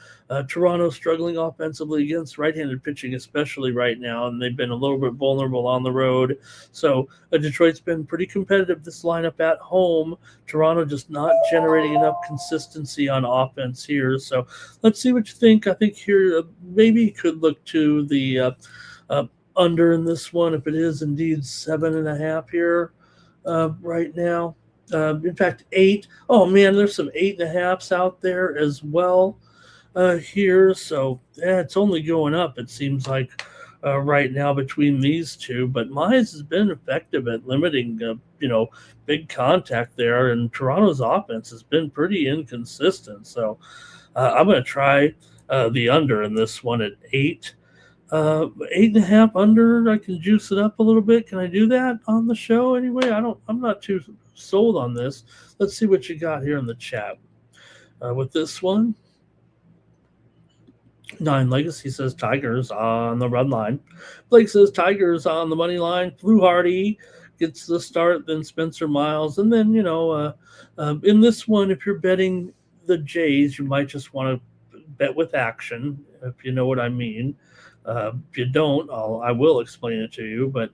Toronto struggling offensively against right-handed pitching, especially right now, and they've been a little bit vulnerable on the road. So Detroit's been pretty competitive this lineup at home. Toronto just not generating enough consistency on offense here. So let's see what you think. I think here maybe could look to the under in this one if it is indeed 7.5 here right now. In fact, 8. Oh man, there's some 8.5s out there as well here. So yeah, it's only going up. It seems like right now between these two. But Mize has been effective at limiting, big contact there, and Toronto's offense has been pretty inconsistent. So I'm going to try the under in this one at 8. 8.5 under. I can juice it up a little bit. Can I do that on the show anyway? I'm not too sold on this. Let's see what you got here in the chat with this one. 9 Legacy says Tigers on the run line. Blake says Tigers on the money line. Fluharty gets the start, then Spencer Miles, and then in this one, if you're betting the Jays, you might just want to bet with action, if you know what I mean. If you don't, I will explain it to you, but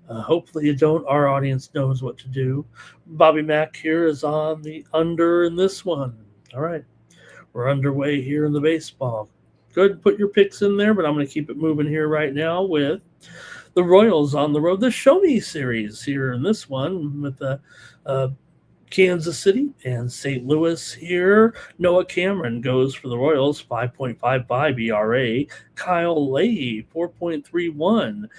hopefully you don't. Our audience knows what to do. Bobby Mack here is on the under in this one. All right, we're underway here in the baseball. Go ahead and put your picks in there, but I'm going to keep it moving here right now with the Royals on the road. The Show Me series here in this one with Kansas City and St. Louis here. Noah Cameron goes for the Royals, 5.55 ERA. Kyle Leahy, 4.31.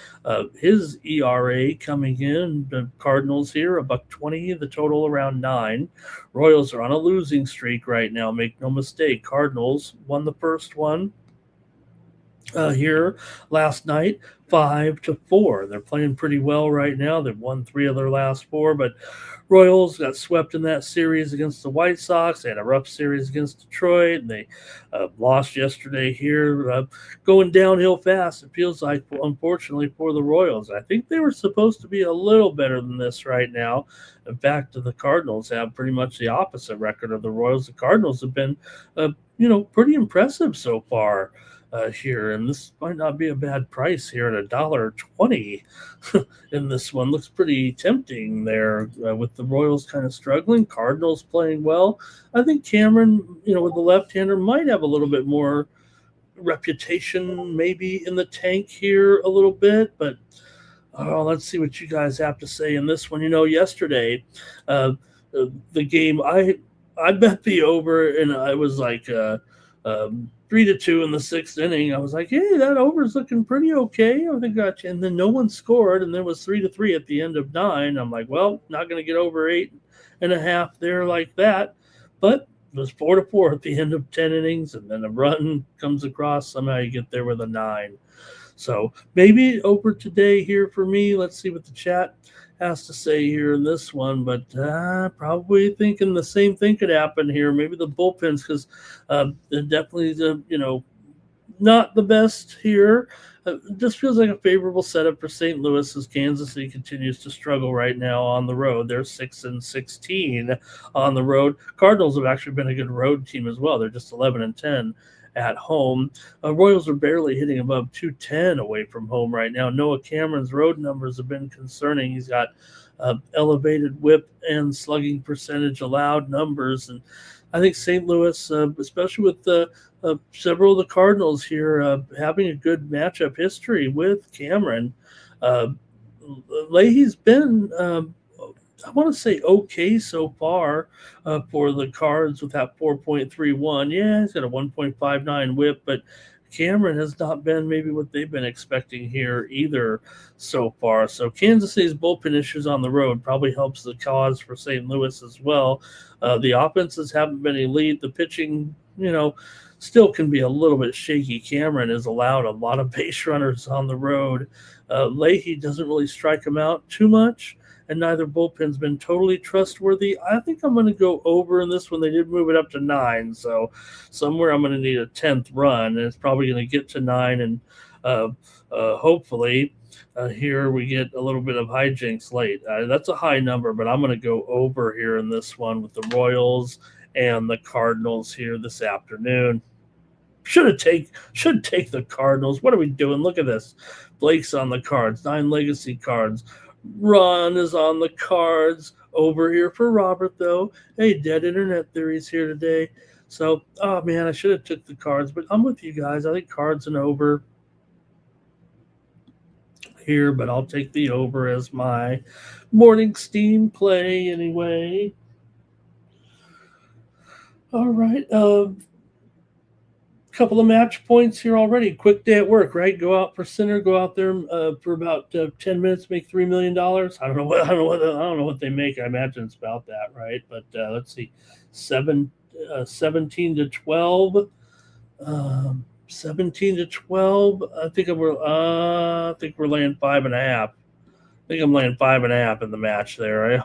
His ERA coming in. The Cardinals here, $1.20. The total around 9. Royals are on a losing streak right now. Make no mistake. Cardinals won the first one here last night, 5-4. They're playing pretty well right now. They've won 3 of their last 4, but Royals got swept in that series against the White Sox. They had a rough series against Detroit, and they lost yesterday here, going downhill fast. It feels like, unfortunately, for the Royals. I think they were supposed to be a little better than this right now. In fact, the Cardinals have pretty much the opposite record of the Royals. The Cardinals have been, pretty impressive so far. Here, and this might not be a bad price here at $1.20 in this one. Looks pretty tempting there with the Royals kind of struggling, Cardinals playing well. I think Cameron, with the left-hander, might have a little bit more reputation maybe in the tank here a little bit, but let's see what you guys have to say in this one. Yesterday, the game, I bet the over, and I was like 3-2 in the 6th inning. I was like, hey, that over's looking pretty okay. I think and then no one scored, and there was 3-3 at the end of 9. I'm like, well, not going to get over 8.5 there like that. But it was 4-4 at the end of 10 innings, and then a run comes across. Somehow you get there with a 9. So maybe over today here for me. Let's see what the chat has to say here in this one, but probably thinking the same thing could happen here. Maybe the bullpens, because they're definitely not the best here. Just feels like a favorable setup for St. Louis as Kansas City continues to struggle right now on the road. They're 6-16 on the road. Cardinals have actually been a good road team as well. They're just 11-10 at home. Royals are barely hitting above 210 away from home right now. Noah Cameron's road numbers have been concerning. He's got elevated whip and slugging percentage allowed numbers. And I think St. Louis, especially with several of the Cardinals here, having a good matchup history with Cameron. Leahy's been I want to say okay so far for the Cards with that 4.31. Yeah, he's got a 1.59 whip, but Cameron has not been maybe what they've been expecting here either so far. So Kansas City's bullpen issues on the road probably helps the cause for St. Louis as well. The offenses haven't been elite. The pitching, still can be a little bit shaky. Cameron has allowed a lot of base runners on the road. Leahy doesn't really strike him out too much, and neither bullpen's been totally trustworthy. I think I'm going to go over in this one. They did move it up to 9, so somewhere I'm going to need a 10th run, and it's probably going to get to 9, and hopefully here we get a little bit of hijinks late. That's a high number, but I'm going to go over here in this one with the Royals and the Cardinals here this afternoon. Should take the Cardinals. What are we doing? Look at this. Blake's on the Cards, 9 legacy cards. Ron is on the Cards. Over here for Robert, though. Hey, Dead Internet Theories here today. So, oh man, I should have took the Cards, but I'm with you guys. I think Cards and over here, but I'll take the over as my morning steam play anyway. All right. Couple of match points here already. Quick day at work, right? Go out for center. Go out there for about 10 minutes, make $3 million. I don't know what they make. I imagine it's about that, right? But let's see, 17 to 12. 17 to 12. I think we're laying 5.5. I think I'm laying 5.5 in the match there.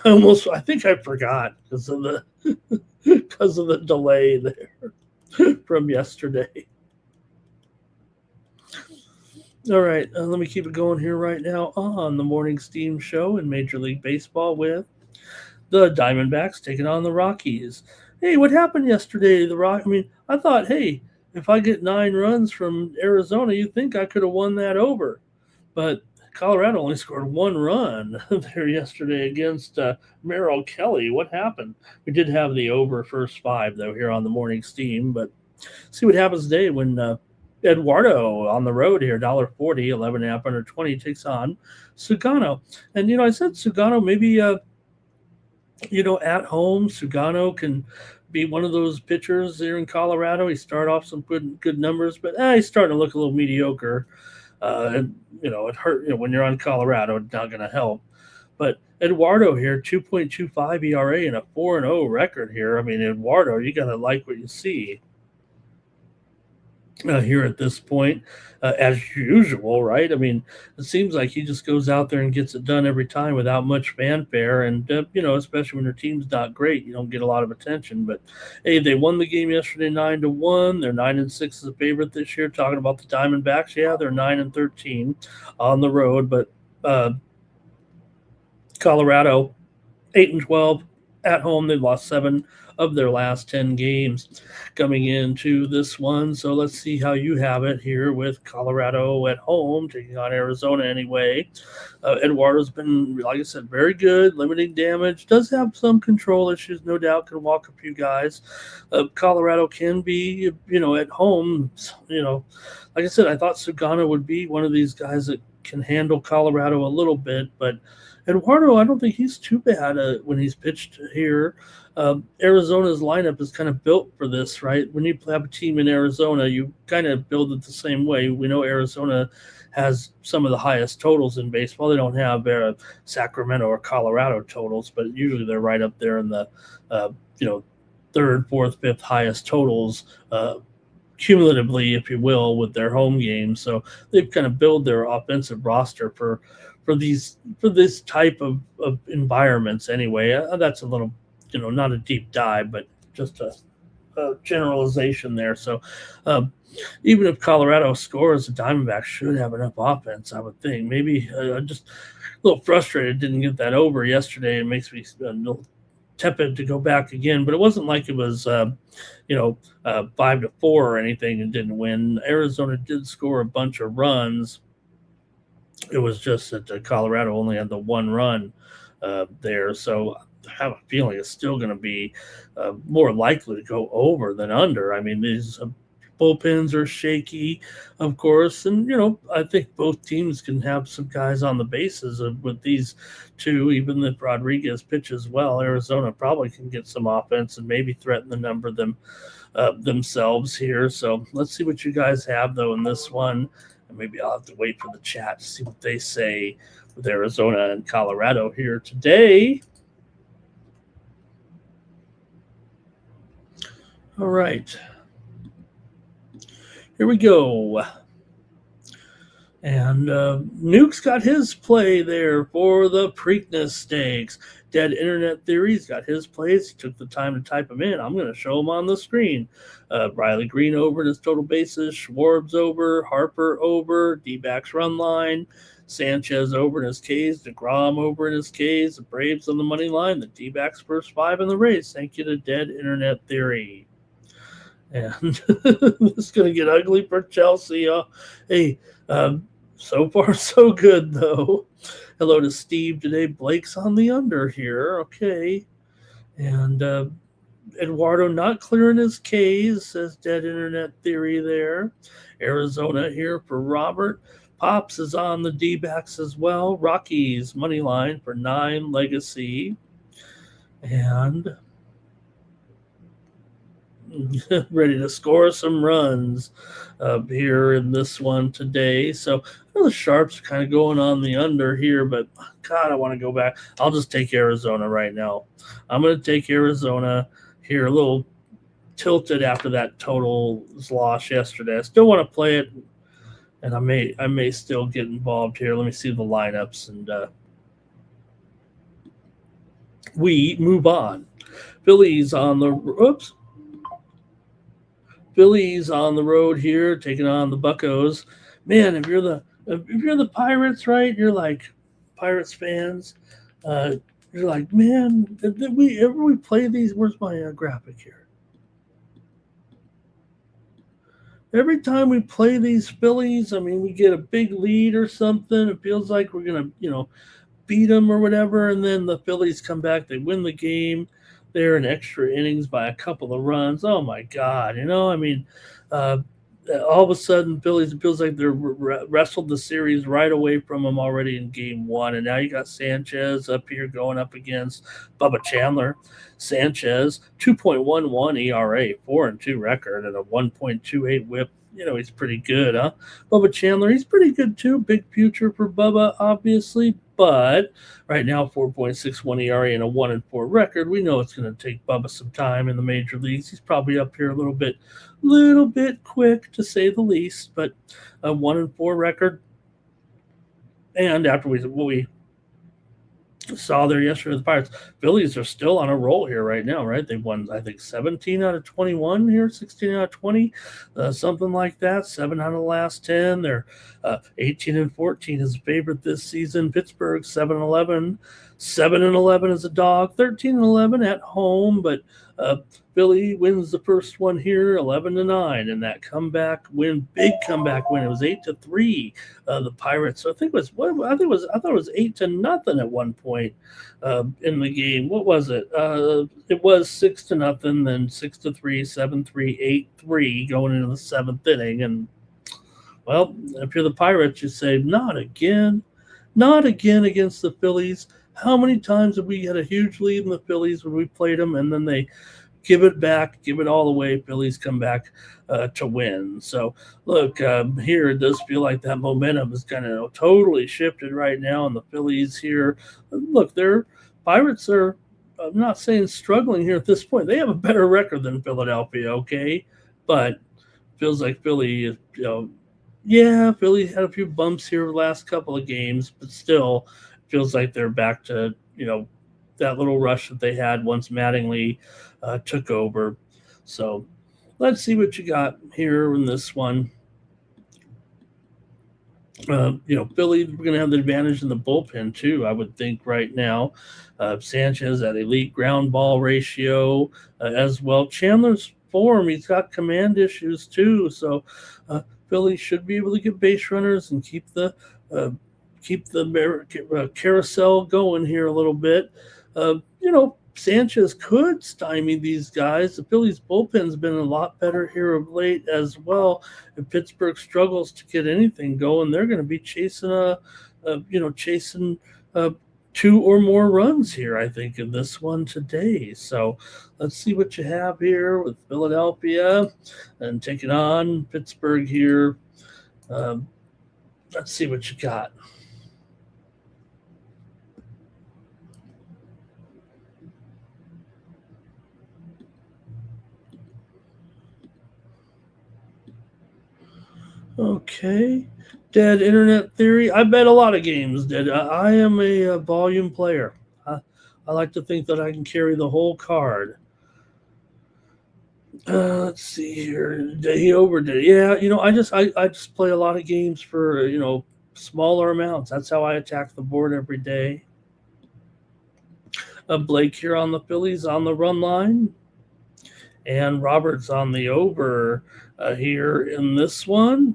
I think I forgot because of the delay there from yesterday. All right, let me keep it going here right now on the Morning Steam Show in Major League Baseball with the Diamondbacks taking on the Rockies. Hey, what happened yesterday? I thought, hey, if I get 9 runs from Arizona, you'd think I could have won that over. But Colorado only scored 1 run there yesterday against Merrill Kelly. What happened? We did have the over first 5, though, here on the Morning Steam. But see what happens today when Eduardo on the road here, $1.40, 11.5 under 20, takes on Sugano. And, I said Sugano maybe At home, Sugano can be one of those pitchers there in Colorado. He started off some good numbers, but he's starting to look a little mediocre. It hurt. When you're on Colorado, it's not going to help. But Eduardo here, 2.25 ERA and a 4-0 record here. I mean, Eduardo, you got to like what you see here at this point, as usual, right? I mean, it seems like he just goes out there and gets it done every time without much fanfare. And, especially when your team's not great, you don't get a lot of attention. But, hey, they won the game yesterday 9-1. They're 9-6 as a favorite this year. Talking about the Diamondbacks, yeah, they're 9-13 on the road. But Colorado, 8-12 at home. They've lost 7 of their last 10 games coming into this one. So let's see how you have it here with Colorado at home, taking on Arizona anyway. Eduardo's been, like I said, very good, limiting damage. Does have some control issues, no doubt, can walk a few guys. Colorado can be, at home, like I said, I thought Sugano would be one of these guys that can handle Colorado a little bit, but Eduardo, I don't think he's too bad when he's pitched here. Arizona's lineup is kind of built for this, right? When you have a team in Arizona, you kind of build it the same way. We know Arizona has some of the highest totals in baseball. They don't have Sacramento or Colorado totals, but usually they're right up there in the, third, fourth, fifth highest totals cumulatively, if you will, with their home games. So they've kind of built their offensive roster for this type of environments anyway. That's a little, not a deep dive, but just a generalization there. So even if Colorado scores, the Diamondbacks should have enough offense, I would think. Maybe just a little frustrated didn't get that over yesterday. It makes me a little tepid to go back again, but it wasn't like it was 5-4 or anything and didn't win. Arizona did score a bunch of runs. It was just that Colorado only had the one run there. So I have a feeling it's still going to be more likely to go over than under. I mean, these bullpens are shaky, of course. And, I think both teams can have some guys on the bases with these two, even if Rodriguez pitches well. Arizona probably can get some offense and maybe threaten the number themselves here. So let's see what you guys have, though, in this one. And maybe I'll have to wait for the chat to see what they say with Arizona and Colorado here today. All right. Here we go. And Nuke's got his play there for the Preakness Stakes. Dead Internet Theory's got his plays. He took the time to type them in. I'm going to show them on the screen. Riley Green over in his total bases. Schwarb's over. Harper over. D-backs run line. Sanchez over in his Ks. DeGrom over in his Ks. The Braves on the money line. The D-backs first 5 in the race. Thank you to Dead Internet Theory. And it's going to get ugly for Chelsea. Hey, so far so good, though. Hello to Steve today. Blake's on the under here. Okay. And Eduardo not clearing his Ks, says Dead Internet Theory there. Arizona here for Robert. Pops is on the D-backs as well. Rockies money line for 9 Legacy. And ready to score some runs here in this one today. So I know the Sharps are kind of going on the under here, but God, I want to go back. I'll just take Arizona right now. I'm going to take Arizona here, a little tilted after that total loss yesterday. I still want to play it, and I may still get involved here. Let me see the lineups, and we move on. Phillies on the road here, taking on the Buccos. Man, if you're the Pirates, right? You're like Pirates fans. You're like, man, did we play these? Where's my graphic here? Every time we play these Phillies, I mean, we get a big lead or something. It feels like we're gonna, beat them or whatever, and then the Phillies come back. They win the game. They're in extra innings by a couple of runs. Oh my God, all of a sudden, Phillies, it feels like they're wrestled the series right away from them already in game one. And now you got Sanchez up here going up against Bubba Chandler. Sanchez, 2.11 ERA, 4-2 record, and a 1.28 whip. He's pretty good, huh? Bubba Chandler, he's pretty good too. Big future for Bubba, obviously. But right now, 4.61 ERA and a 1-4 record. We know it's going to take Bubba some time in the major leagues. He's probably up here a little bit quick to say the least, but a 1-4 record. And after we saw there yesterday, the Pirates, Phillies are still on a roll here right now, right? They've won, I think, 17 out of 21 here, 16 out of 20, something like that. 7 out of the last 10. They're 18-14 is a favorite this season. Pittsburgh 7-11, 7-11 as a dog, 13-11 at home, but Philly wins the first one here, 11-9, and that big comeback win. It was 8-3. The Pirates. So I thought it was 8-0 at one point in the game. What was it? It was 6-0, then 6-3, 7-3, 8-3 going into the seventh inning. And well, if you're the Pirates, you say not again against the Phillies. How many times have we had a huge lead in the Phillies when we played them, and then they give it back, give it all away. Phillies come back to win. So, look, here it does feel like that momentum is kind of totally shifted right now, and the Phillies here. Look, their Pirates are, I'm not saying struggling here at this point. They have a better record than Philadelphia, okay? But feels like Philly, Philly had a few bumps here the last couple of games, but still feels like they're back to, that little rush that they had once Mattingly took over. So let's see what you got here in this one. Philly, we're going to have the advantage in the bullpen too, I would think right now. Sanchez at elite ground ball ratio as well. Chandler's form, he's got command issues too. So Philly should be able to get base runners and keep the carousel going here a little bit. Sanchez could stymie these guys. The Phillies bullpen's been a lot better here of late as well. If Pittsburgh struggles to get anything going, they're going to be chasing two or more runs here, I think, in this one today. So let's see what you have here with Philadelphia and taking on Pittsburgh here. Let's see what you got. Okay. Dead Internet Theory. I bet a lot of games, Dead. I am a volume player. I like to think that I can carry the whole card. Let's see here. Did he overdid it? Yeah, I just play a lot of games for, smaller amounts. That's how I attack the board every day. Blake here on the Phillies on the run line. And Roberts on the over here in this one.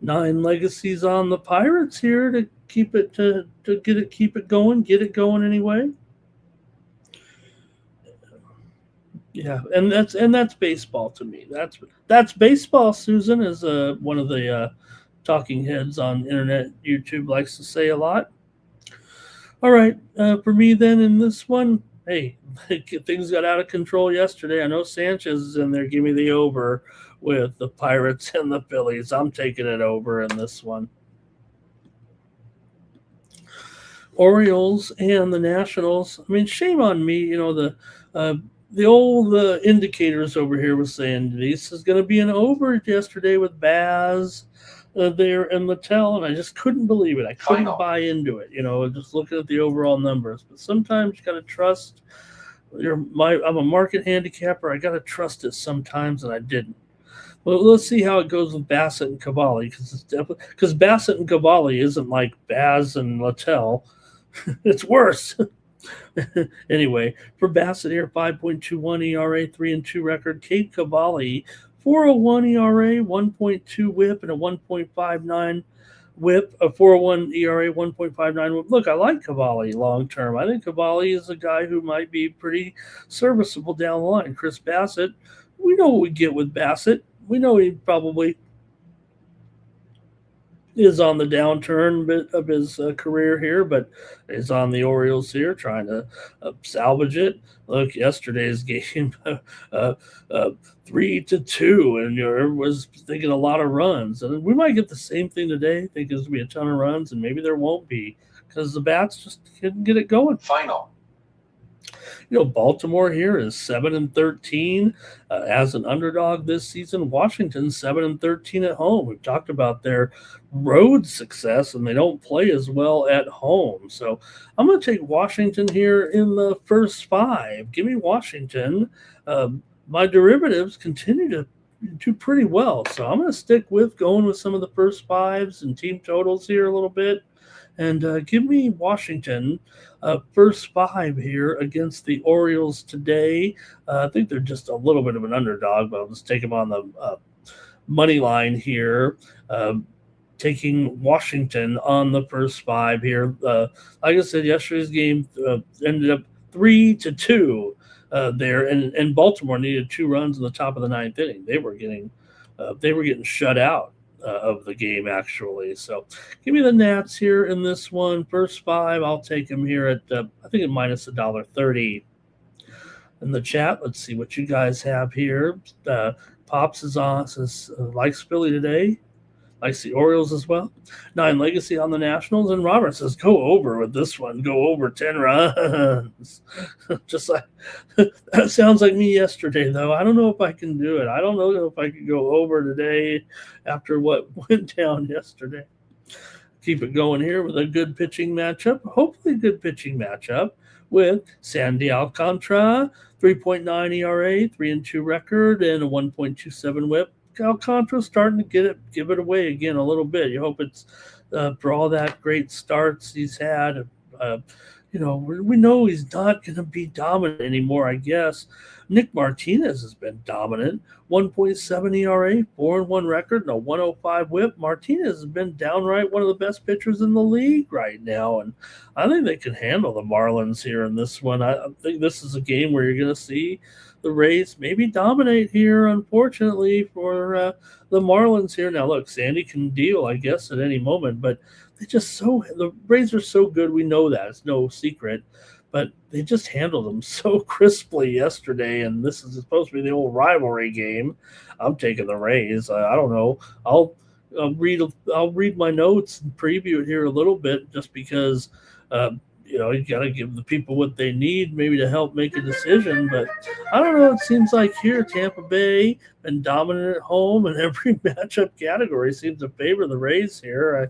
9 legacies on the Pirates here to keep it keep it going anyway. Yeah, and that's baseball to me. That's baseball. Susan is one of the talking heads on internet YouTube likes to say a lot. All right, for me then in this one, hey, things got out of control yesterday. I know Sanchez is in there. Give me the over with the Pirates and the Phillies. I'm taking it over in this one. Orioles and the Nationals. I mean, shame on me. The old indicators over here was saying this is going to be an over yesterday with Baz there and Littell, and I just couldn't believe it. I couldn't buy into it. Just looking at the overall numbers. But sometimes you got to trust. I'm a market handicapper. I got to trust it sometimes, and I didn't. Well, let's see how it goes with Bassett and Cavalli, because Bassett and Cavalli isn't like Baz and Littell. It's worse. Anyway, for Bassett here, 5.21 ERA, 3-2 record. Kate Cavalli, 4.01 ERA, 1.2 WHIP, and a 1.59 WHIP, a 4.01 ERA, 1.59 WHIP. Look, I like Cavalli long term. I think Cavalli is a guy who might be pretty serviceable down the line. Chris Bassett, we know what we get with Bassett. we know he probably is on the downturn bit of his career here, but is on the Orioles here trying to salvage it. Look, yesterday's game, uh, uh, 3-2, and was thinking a lot of runs, and we might get the same thing today. Think there's gonna be a ton of runs, and maybe there won't be because the bats just couldn't get it going. Final. Baltimore here is 7-13 as an underdog this season. Washington 7-13 at home. We've talked about their road success, and they don't play as well at home. So I'm going to take Washington here in the first 5. Give me Washington. My derivatives continue to do pretty well, so I'm going to stick with going with some of the first 5s and team totals here a little bit. And give me Washington first 5 here against the Orioles today. I think they're just a little bit of an underdog, but I'll just take them on the money line here. Taking Washington on the first 5 here. Like I said, yesterday's game ended up 3-2 there, and Baltimore needed 2 runs in the top of the 9th inning. They were getting shut out of the game, actually. So give me the Nats here in this one. First 5, I'll take them here at, I think, at minus $1.30. In the chat, let's see what you guys have here. Pops is on, says, likes Philly today. Likes the Orioles as well. 9 Legacy on the Nationals. And Robert says, go over with this one. Go over 10 runs. Just like, that sounds like me yesterday, though. I don't know if I can do it. I don't know if I can go over today after what went down yesterday. Keep it going here with a good pitching matchup. Hopefully a good pitching matchup with Sandy Alcantara, 3.9 ERA, 3-2 record, and a 1.27 whip. Alcantara's starting to give it away again a little bit. You hope it's for all that great starts he's had. We know he's not going to be dominant anymore, I guess. Nick Martinez has been dominant. 1.7 ERA, 4-1 record, and a 105 whip. Martinez has been downright one of the best pitchers in the league right now, and I think they can handle the Marlins here in this one. I think this is a game where you're going to see the Rays maybe dominate here, unfortunately, for the Marlins here. Now, look, Sandy can deal, I guess, at any moment, but the Rays are so good. We know that. It's no secret, but they just handled them so crisply yesterday, and this is supposed to be the old rivalry game. I'm taking the Rays. I don't know. I'll read my notes and preview it here a little bit just because you got to give the people what they need maybe to help make a decision. But I don't know. It seems like here Tampa Bay been dominant at home, and every matchup category seems to favor the Rays here.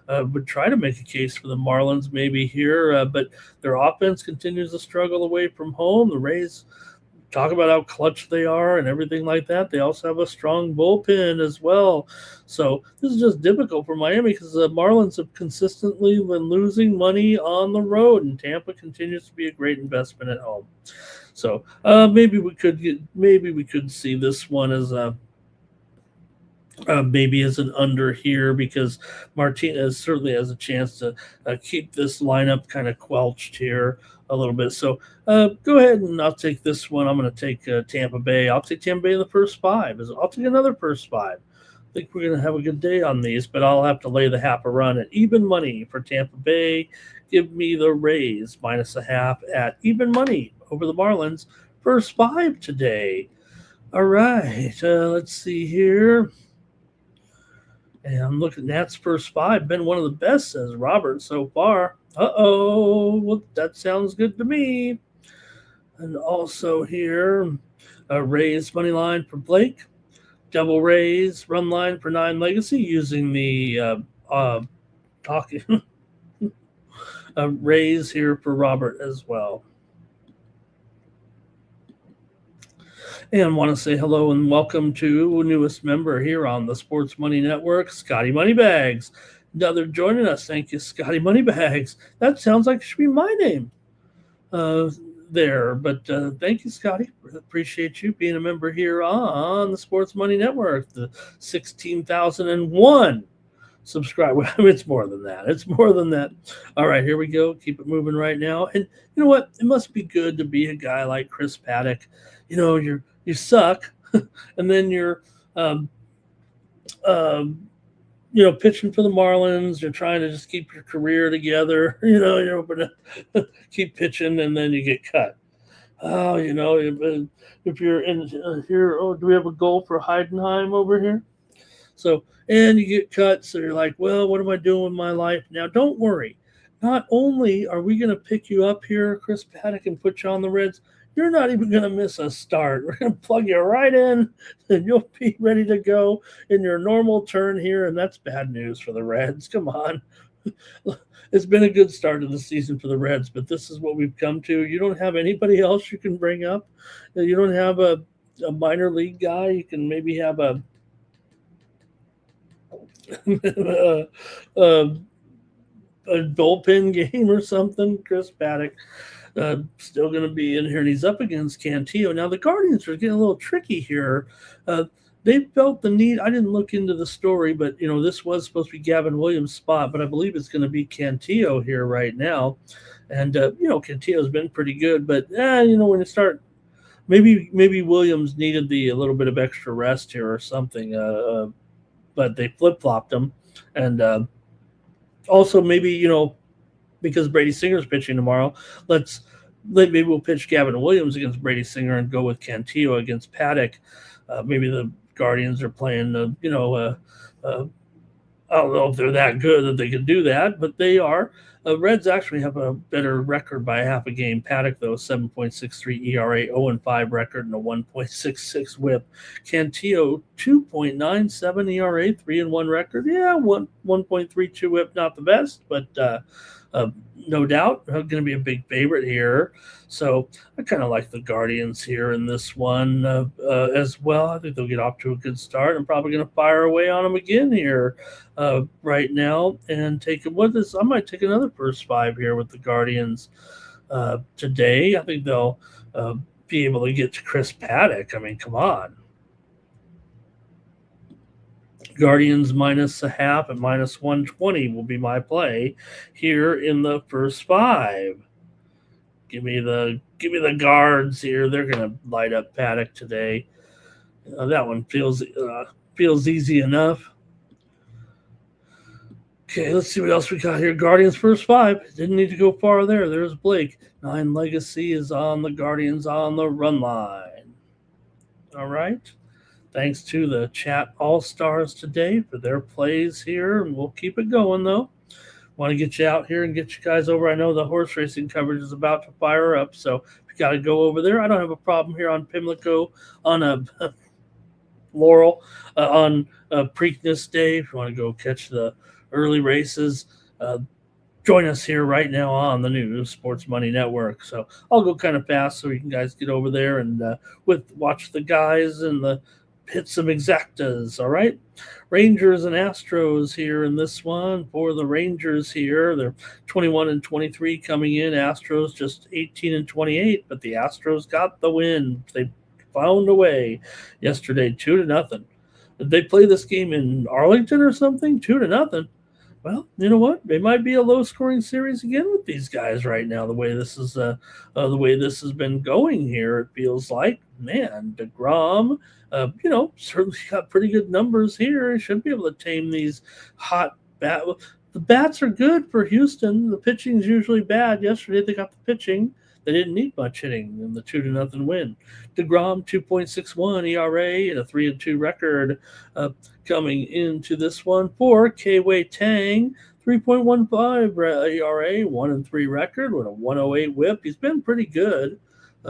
I would try to make a case for the Marlins maybe here, but their offense continues to struggle away from home. The Rays talk about how clutch they are and everything like that. They also have a strong bullpen as well. So this is just difficult for Miami because the Marlins have consistently been losing money on the road, and Tampa continues to be a great investment at home. So maybe we could see this one as maybe as an under here because Martinez certainly has a chance to keep this lineup kind of quelched here a little bit. So go ahead and I'll take this one. I'm going to take Tampa Bay. I'll take Tampa Bay in the first 5. I'll take another first 5. I think we're going to have a good day on these, but I'll have to lay the half a run at even money for Tampa Bay. Give me the Rays minus a half at even money over the Marlins. First 5 today. All right, let's see here. And I'm looking at Nats first 5. Been one of the best, says Robert, so far. Well, that sounds good to me. And also here, Rays money line for Blake. Double Rays run line for 9 Legacy using the Rays here for Robert as well. And want to say hello and welcome to newest member here on the Sports Money Network, Scotty Moneybags. Another joining us. Thank you, Scotty Moneybags. That sounds like it should be my name there. But thank you, Scotty. Appreciate you being a member here on the Sports Money Network, the 16,001 subscribe. It's more than that. It's more than that. All right, here we go. Keep it moving right now. And you know what? It must be good to be a guy like Chris Paddock. You suck, and then you're Um, um, pitching for the Marlins, you're trying to just keep your career together. You're hoping to keep pitching, and then you get cut. Oh, if you're in here, oh, do we have a goal for Heidenheim over here? So, and you get cut. So you're like, well, what am I doing with my life now? Don't worry. Not only are we going to pick you up here, Chris Paddock, and put you on the Reds, you're not even going to miss a start. We're going to plug you right in, and you'll be ready to go in your normal turn here. And that's bad news for the Reds. Come on. It's been a good start to the season for the Reds, but this is what we've come to. You don't have anybody else you can bring up. You don't have a minor league guy. You can maybe have a a bullpen game or something. Chris Paddock still going to be in here, and he's up against Cantillo. Now, the Guardians are getting a little tricky here. They felt the need. I didn't look into the story, but, this was supposed to be Gavin Williams' spot, but I believe it's going to be Cantillo here right now. And, Cantillo's been pretty good, but, when you start, maybe Williams needed a little bit of extra rest here or something, but they flip-flopped him. And also maybe, because Brady Singer's pitching tomorrow, maybe we'll pitch Gavin Williams against Brady Singer and go with Cantillo against Paddock. Maybe the Guardians are playing, I don't know if they're that good that they can do that, but they are. Reds actually have a better record by half a game. Paddock, though, 7.63 ERA, 0-5 record, and a 1.66 WHIP. Cantillo, 2.97 ERA, 3-1 record. Yeah, 1.32 WHIP, not the best, but no doubt going to be a big favorite here. So I kind of like the Guardians here in this one as well. I think they'll get off to a good start. I'm probably going to fire away on them again here right now and take I might take another first five here with the Guardians today. I think they'll be able to get to Chris Paddock. I mean, come on. Guardians minus a half at minus 120 will be my play here in the first five. Give me the Guards here. They're going to light up Paddock today. That one feels easy enough. Okay, let's see what else we got here. Guardians first five. Didn't need to go far there. There's Blake. 9 Legacy is on the Guardians on the run line. All right. Thanks to the chat all-stars today for their plays here, and we'll keep it going, though. Want to get you out here and get you guys over. I know the horse racing coverage is about to fire up, so if you got to go over there, I don't have a problem here on Pimlico on a Laurel on Preakness Day. If you want to go catch the early races, join us here right now on the new Sports Money Network. So I'll go kind of fast so you can guys get over there and watch the guys and hit some exactas. All right. Rangers and Astros here in this one. For the Rangers here, they're 21-23 coming in. Astros just 18-28, but the Astros got the win. They found a way yesterday, 2-0. Did they play this game in Arlington or something? 2-0. Well, you know what? It might be a low-scoring series again with these guys right now. The way this is, the way this has been going here, it feels like, man, DeGrom, certainly got pretty good numbers here. He should be able to tame these hot bats. The bats are good for Houston. The pitching is usually bad. Yesterday they got the pitching. They didn't need much hitting in the 2-0 win. DeGrom, 2.61 ERA and a 3-2 record coming into this one. For K-Wei Tang, 3.15 ERA, 1-3 record with a 108 WHIP. He's been pretty good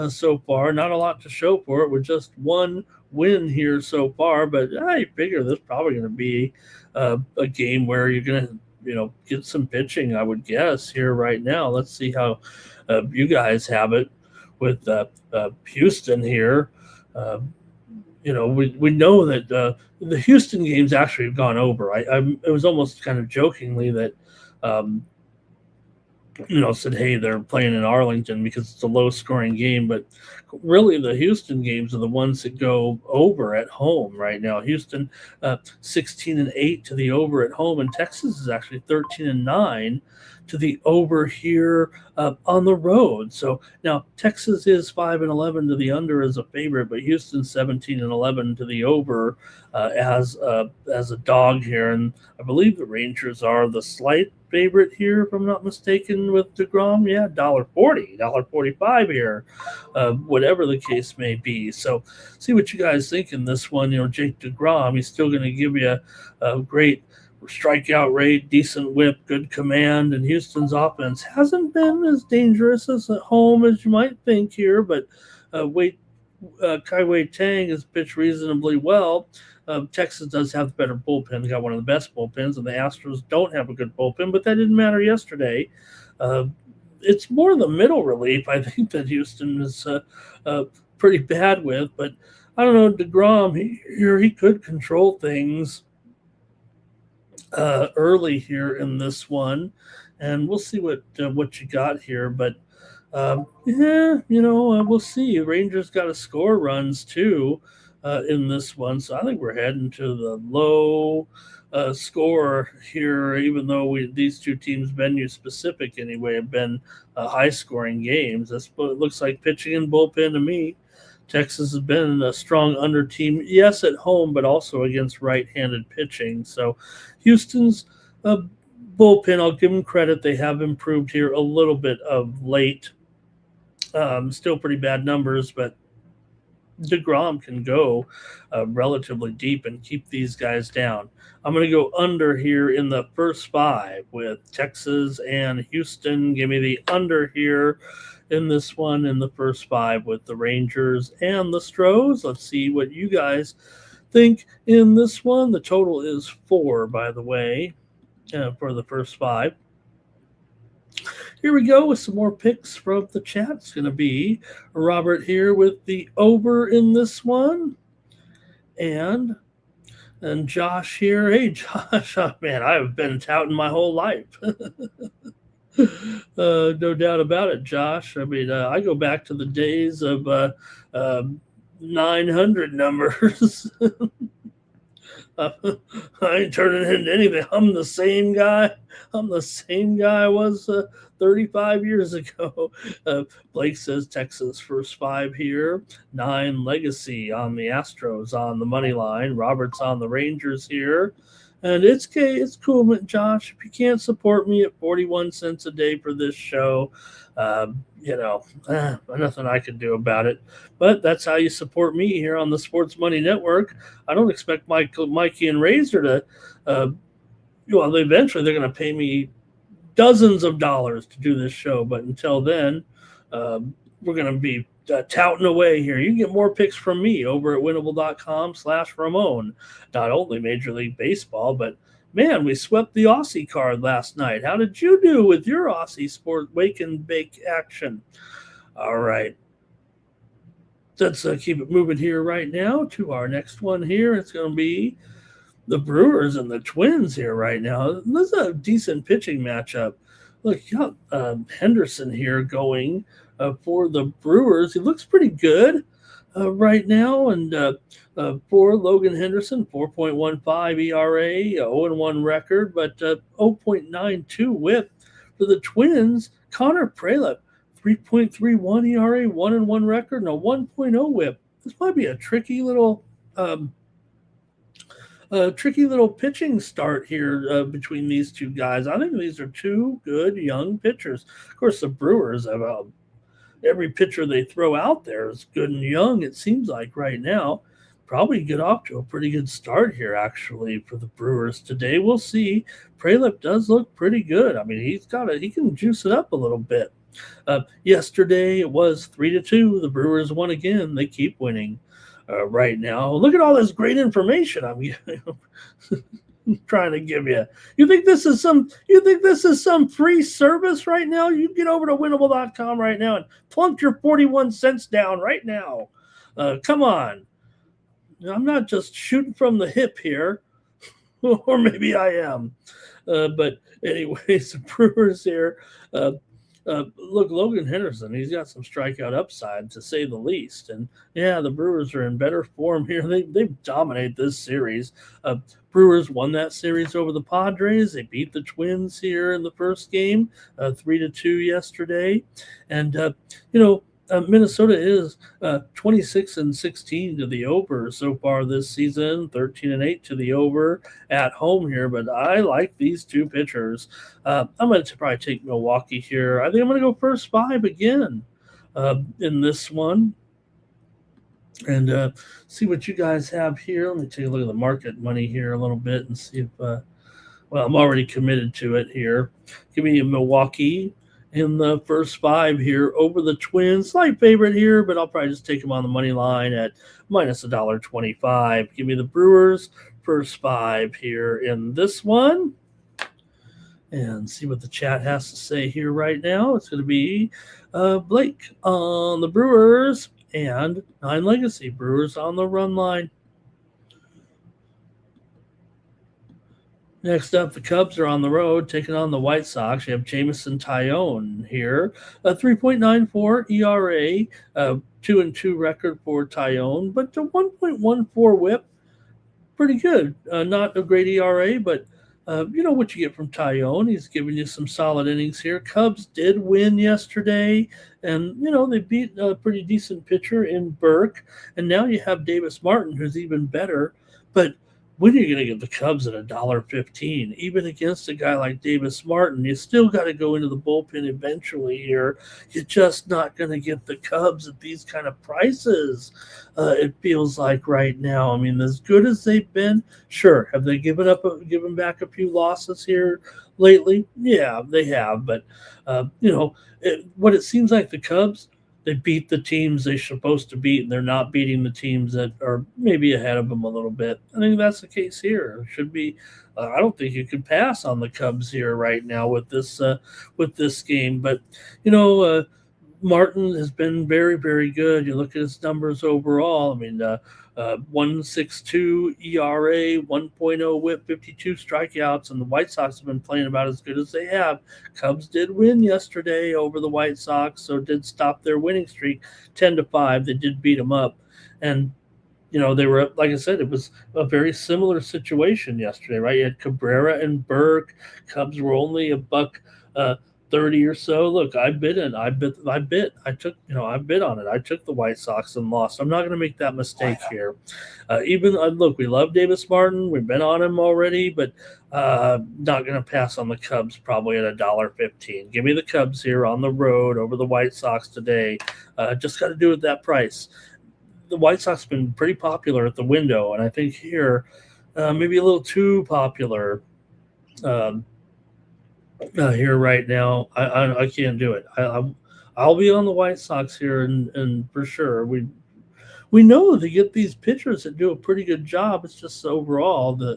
so far. Not a lot to show for it with just one win here so far, but I figure this is probably going to be a game where you're going to get some pitching, I would guess, here right now. Let's see how you guys have it with Houston here. We know that the Houston games actually have gone over. It was almost kind of jokingly that said, hey, they're playing in Arlington because it's a low-scoring game, but really the Houston games are the ones that go over at home right now. Houston 16-8 to the over at home, and Texas is actually 13-9 to the over here on the road. So now Texas is 5-11 to the under as a favorite, but Houston 17-11 to the over as a dog here, and I believe the Rangers are the slight favorite here, if I'm not mistaken, with DeGrom. Yeah, $1.40, $1.45 here, whatever the case may be. So, see what you guys think in this one. Jake DeGrom, he's still going to give you a great strikeout rate, decent whip, good command, and Houston's offense hasn't been as dangerous as at home as you might think here, but Kai-Wei Tang has pitched reasonably well. Texas does have the better bullpen. They got one of the best bullpens, and the Astros don't have a good bullpen, but that didn't matter yesterday. It's more the middle relief, I think, that Houston is pretty bad with. But I don't know, DeGrom, he could control things early here in this one, and we'll see what you got here. But we'll see. Rangers got to score runs too in this one, so I think we're heading to the low score here. Even though these two teams, venue specific anyway, have been high scoring games. It looks like pitching and bullpen to me. Texas has been a strong under team, yes, at home, but also against right-handed pitching. So Houston's bullpen, I'll give them credit. They have improved here a little bit of late. Still pretty bad numbers, but DeGrom can go relatively deep and keep these guys down. I'm going to go under here in the first five with Texas and Houston. Give me the under here in this one in the first five with the Rangers and the Stros. Let's see what you guys think in this one. The total is 4, by the way, for the first five. Here we go with some more picks from the chat. It's going to be Robert here with the over in this one. And Josh here. Hey, Josh. Oh, man, I've been touting my whole life. No doubt about it, Josh. I mean, I go back to the days of 900 numbers. I ain't turning into anything. I'm the same guy. I was 35 years ago. Blake says Texas first 5 here. 9 legacy on the Astros on the money line. Robert's on the Rangers here. And it's cool, Josh. If you can't support me at 41 cents a day for this show, nothing I can do about it. But that's how you support me here on the Sports Money Network. I don't expect Mikey and Razor to, eventually they're going to pay me dozens of dollars to do this show. But until then, we're going to be touting away here. You can get more picks from me over at winnable.com/Ramon. Not only Major League Baseball, but man, we swept the Aussie card last night. How did you do with your Aussie sport wake and bake action? All right. Let's keep it moving here right now to our next one here. It's going to be the Brewers and the Twins here right now. This is a decent pitching matchup. Look, you got Henderson here going for the Brewers. He looks pretty good right now. And for Logan Henderson, 4.15 ERA, 0-1 record, but 0.92 whip. For the Twins, Connor Prelip, 3.31 ERA, 1-1 record, and a 1.0 whip. This might be a tricky little pitching start here between these two guys. I think these are two good young pitchers. Of course, the Brewers have every pitcher they throw out there is good and young, it seems like right now. Probably get off to a pretty good start here, actually, for the Brewers today. We'll see. Prelip does look pretty good. I mean, he can juice it up a little bit. Yesterday, it was 3-2. The Brewers won again. They keep winning right now. Look at all this great information I'm trying to give you. You think this is some free service right now? You get over to winnable.com right now and plunk your 41 cents down right now. Come on. I'm not just shooting from the hip here, or maybe I am. But anyways, the Brewers here. Look, Logan Henderson, he's got some strikeout upside to say the least. And yeah, the Brewers are in better form here. They dominate this series. Brewers won that series over the Padres. They beat the Twins here in the first game, 3-2 yesterday. And, Minnesota is 26-16 to the over so far this season, 13-8 to the over at home here. But I like these two pitchers. I'm going to probably take Milwaukee here. I think I'm going to go first 5 again in this one. And see what you guys have here. Let me take a look at the market money here a little bit and see if, I'm already committed to it here. Give me a Milwaukee in the first 5 here over the Twins. Slight favorite here, but I'll probably just take them on the money line at minus $1.25. Give me the Brewers first 5 here in this one. And see what the chat has to say here right now. It's going to be Blake on the Brewers and 9 Legacy. Brewers on the run line. Next up, the Cubs are on the road taking on the White Sox. You have Jameson Taillon here, a 3.94 ERA, 2-2 record for Taillon, but a 1.14 WHIP, pretty good. Not a great ERA, but you know what you get from Taillon. He's giving you some solid innings here. Cubs did win yesterday, and they beat a pretty decent pitcher in Burke, and now you have Davis Martin, who's even better, but when are you going to get the Cubs at $1.15? Even against a guy like Davis Martin, you still got to go into the bullpen eventually here. You're just not going to get the Cubs at these kind of prices, it feels like right now. I mean, as good as they've been, sure. Have they given back a few losses here lately? Yeah, they have. But, what it seems like the Cubs, they beat the teams they're supposed to beat, and they're not beating the teams that are maybe ahead of them a little bit. I think that's the case here. It should be. I don't think you could pass on the Cubs here right now with this game. But Martin has been very, very good. You look at his numbers overall. I mean, 1.62 ERA, 1.0 WHIP, 52 strikeouts, and the White Sox have been playing about as good as they have. Cubs did win yesterday over the White Sox, so did stop their winning streak 10-5. They did beat them up, and they were, like I said, it was a very similar situation yesterday, right? You had Cabrera and Burke. Cubs were only a buck 30 or so. Look, I bid on it. I took the White Sox and lost. I'm not going to make that mistake here. Look, we love Davis Martin. We've been on him already, but not going to pass on the Cubs probably at $1.15. Give me the Cubs here on the road over the White Sox today. Just got to do it at that price. The White Sox have been pretty popular at the window, and I think here maybe a little too popular. Here right now, I can't do it. I'll be on the White Sox here, and for sure we know they get these pitchers that do a pretty good job. It's just overall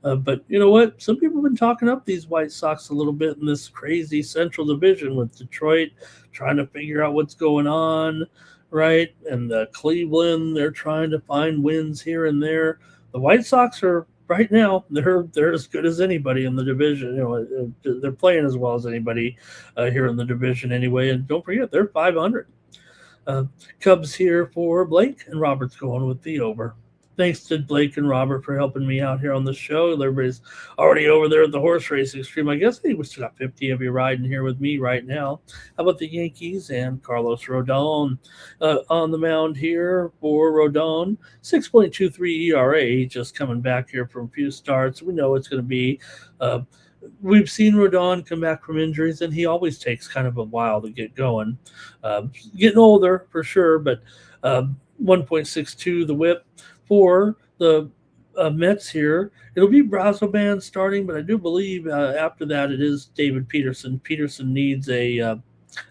but you know what? Some people have been talking up these White Sox a little bit in this crazy Central Division with Detroit trying to figure out what's going on, right? And Cleveland, they're trying to find wins here and there. The White Sox are. Right now, they're as good as anybody in the division. They're playing as well as anybody here in the division anyway. And don't forget, they're 500. Cubs here for Blake, and Robert's going with the over. Thanks to Blake and Robert for helping me out here on the show. Everybody's already over there at the horse racing stream. I guess we still got 50 of you riding here with me right now. How about the Yankees and Carlos Rodon on the mound here for Rodon? 6.23 ERA, just coming back here from a few starts. We know it's going to be we've seen Rodon come back from injuries, and he always takes kind of a while to get going. Getting older for sure, but 1.62 the whip. For the Mets here, it'll be Brazoban starting, but I do believe after that it is David Peterson. Peterson needs a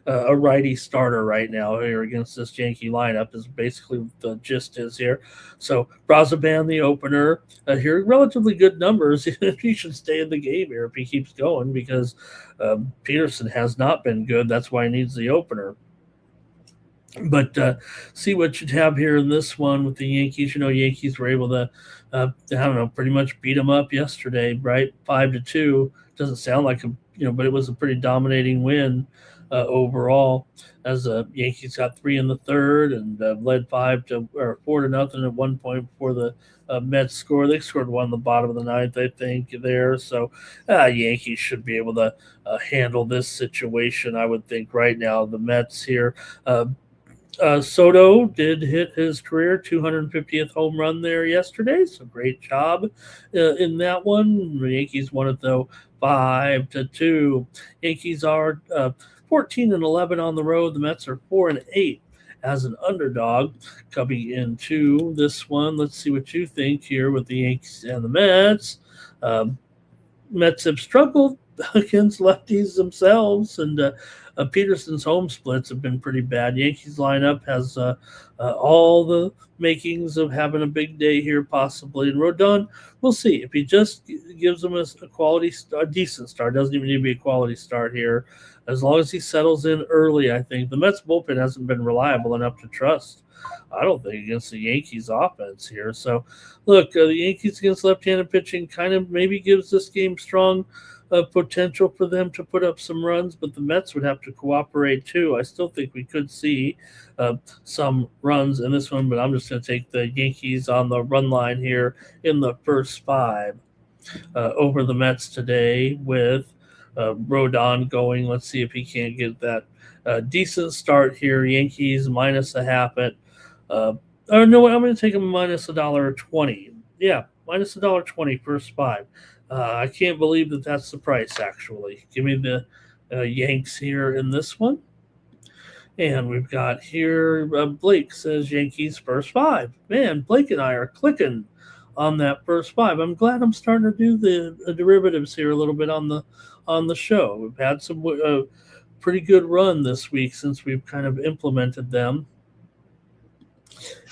righty starter right now here against this Yankee lineup is basically the gist is here. So Brazoban, the opener here, relatively good numbers. He should stay in the game here if he keeps going because Peterson has not been good. That's why he needs the opener. But see what you'd have here in this one with the Yankees. Yankees were able to, pretty much beat them up yesterday, right? 5-2. Doesn't sound like but it was a pretty dominating win overall. As Yankees got 3 in the third and led 4-0 at one point before the Mets score. They scored 1 in the bottom of the ninth, I think, there. So Yankees should be able to handle this situation, I would think, right now. The Mets here. Soto did hit his career 250th home run there yesterday, so great job in that one. The Yankees won it though 5-2. Yankees are 14-11 on the road. The Mets are 4-8 as an underdog coming into this one. Let's see what you think here with the Yankees and the Mets. Mets have struggled against lefties themselves, and Peterson's home splits have been pretty bad. Yankees lineup has all the makings of having a big day here, possibly. And Rodon, we'll see if he just gives them a quality, a decent start. Doesn't even need to be a quality start here, as long as he settles in early. I think the Mets bullpen hasn't been reliable enough to trust, I don't think, against the Yankees offense here. So, look, the Yankees against left-handed pitching kind of maybe gives this game strong potential for them to put up some runs, but the Mets would have to cooperate too. I still think we could see some runs in this one, but I'm just going to take the Yankees on the run line here in the first 5 over the Mets today with Rodon going. Let's see if he can't get that decent start here. Yankees minus a half at no, I'm going to take him minus $1.20. Yeah, minus $1.20 first 5. I can't believe that that's the price, actually. Give me the Yanks here in this one. And we've got here, Blake says Yankees first 5. Man, Blake and I are clicking on that first 5. I'm glad I'm starting to do the derivatives here a little bit on the show. We've had some pretty good run this week since we've kind of implemented them.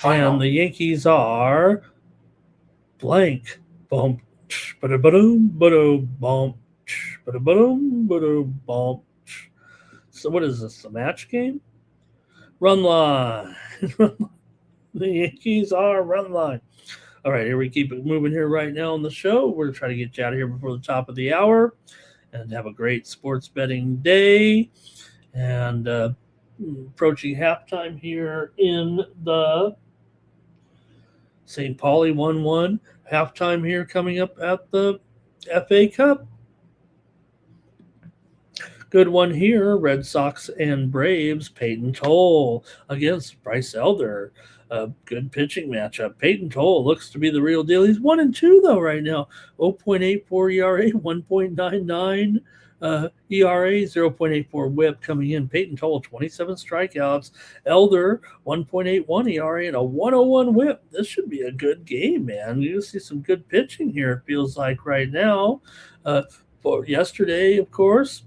And the Yankees are blank, bump, ba-da-ba-doom, bump, ba-da-ba-doom, bump. So what is this, a match game? Run line. The Yankees are run line. All right, here we keep it moving here right now on the show. We're going to try to get you out of here before the top of the hour and have a great sports betting day. And approaching halftime here in the St. Pauli 1-1. Halftime here coming up at the FA Cup. Good one here, Red Sox and Braves. Peyton Toll against Bryce Elder. Good pitching matchup. Peyton Toll looks to be the real deal. He's 1-2 though right now. 0.84 ERA, 1.99 ERA, 0.84 WHIP coming in. Peyton Toll, 27 strikeouts. Elder, 1.81 ERA and a 101 WHIP. This should be a good game, man. You see some good pitching here, it feels like right now. For yesterday, of course,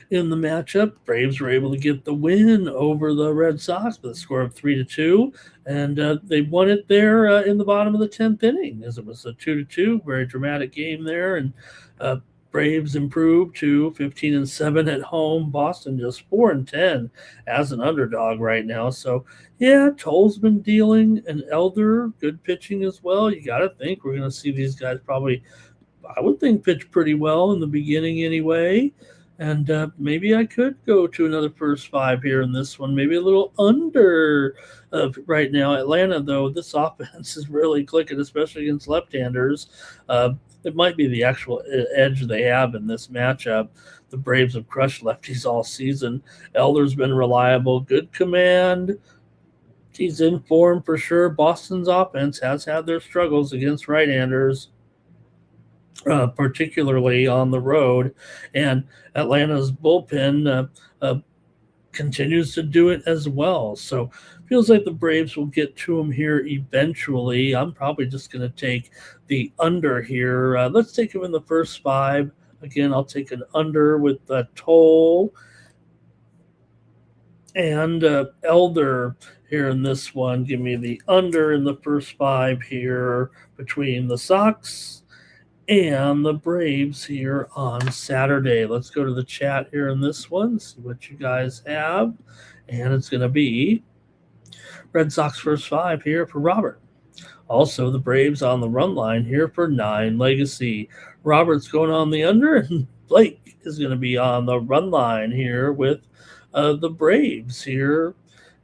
in the matchup, Braves were able to get the win over the Red Sox with a score of 3-2, and they won it there in the bottom of the 10th inning, as it was a 2-2, very dramatic game there, and Braves improved to 15-7 at home. Boston just 4-10 as an underdog right now. So yeah, Toll's been dealing, and Elder good pitching as well. You got to think we're going to see these guys probably, I would think, pitch pretty well in the beginning anyway. And maybe I could go to another first 5 here in this one, maybe a little under right now. Atlanta, though, this offense is really clicking, especially against left-handers. It might be the actual edge they have in this matchup. The Braves have crushed lefties all season. Elder's been reliable, good command. He's in form for sure. Boston's offense has had their struggles against right-handers, particularly on the road, and Atlanta's bullpen continues to do it as well. So feels like the Braves will get to them here eventually. I'm probably just going to take the under here. Let's take him in the first 5. Again, I'll take an under with Toll and Elder here in this one. Give me the under in the first 5 here between the Sox and the Braves here on Saturday. Let's go to the chat here in this one, see what you guys have. And it's going to be Red Sox first 5 here for Robert. Also, the Braves on the run line here for 9. Legacy. Roberts going on the under, and Blake is going to be on the run line here with the Braves here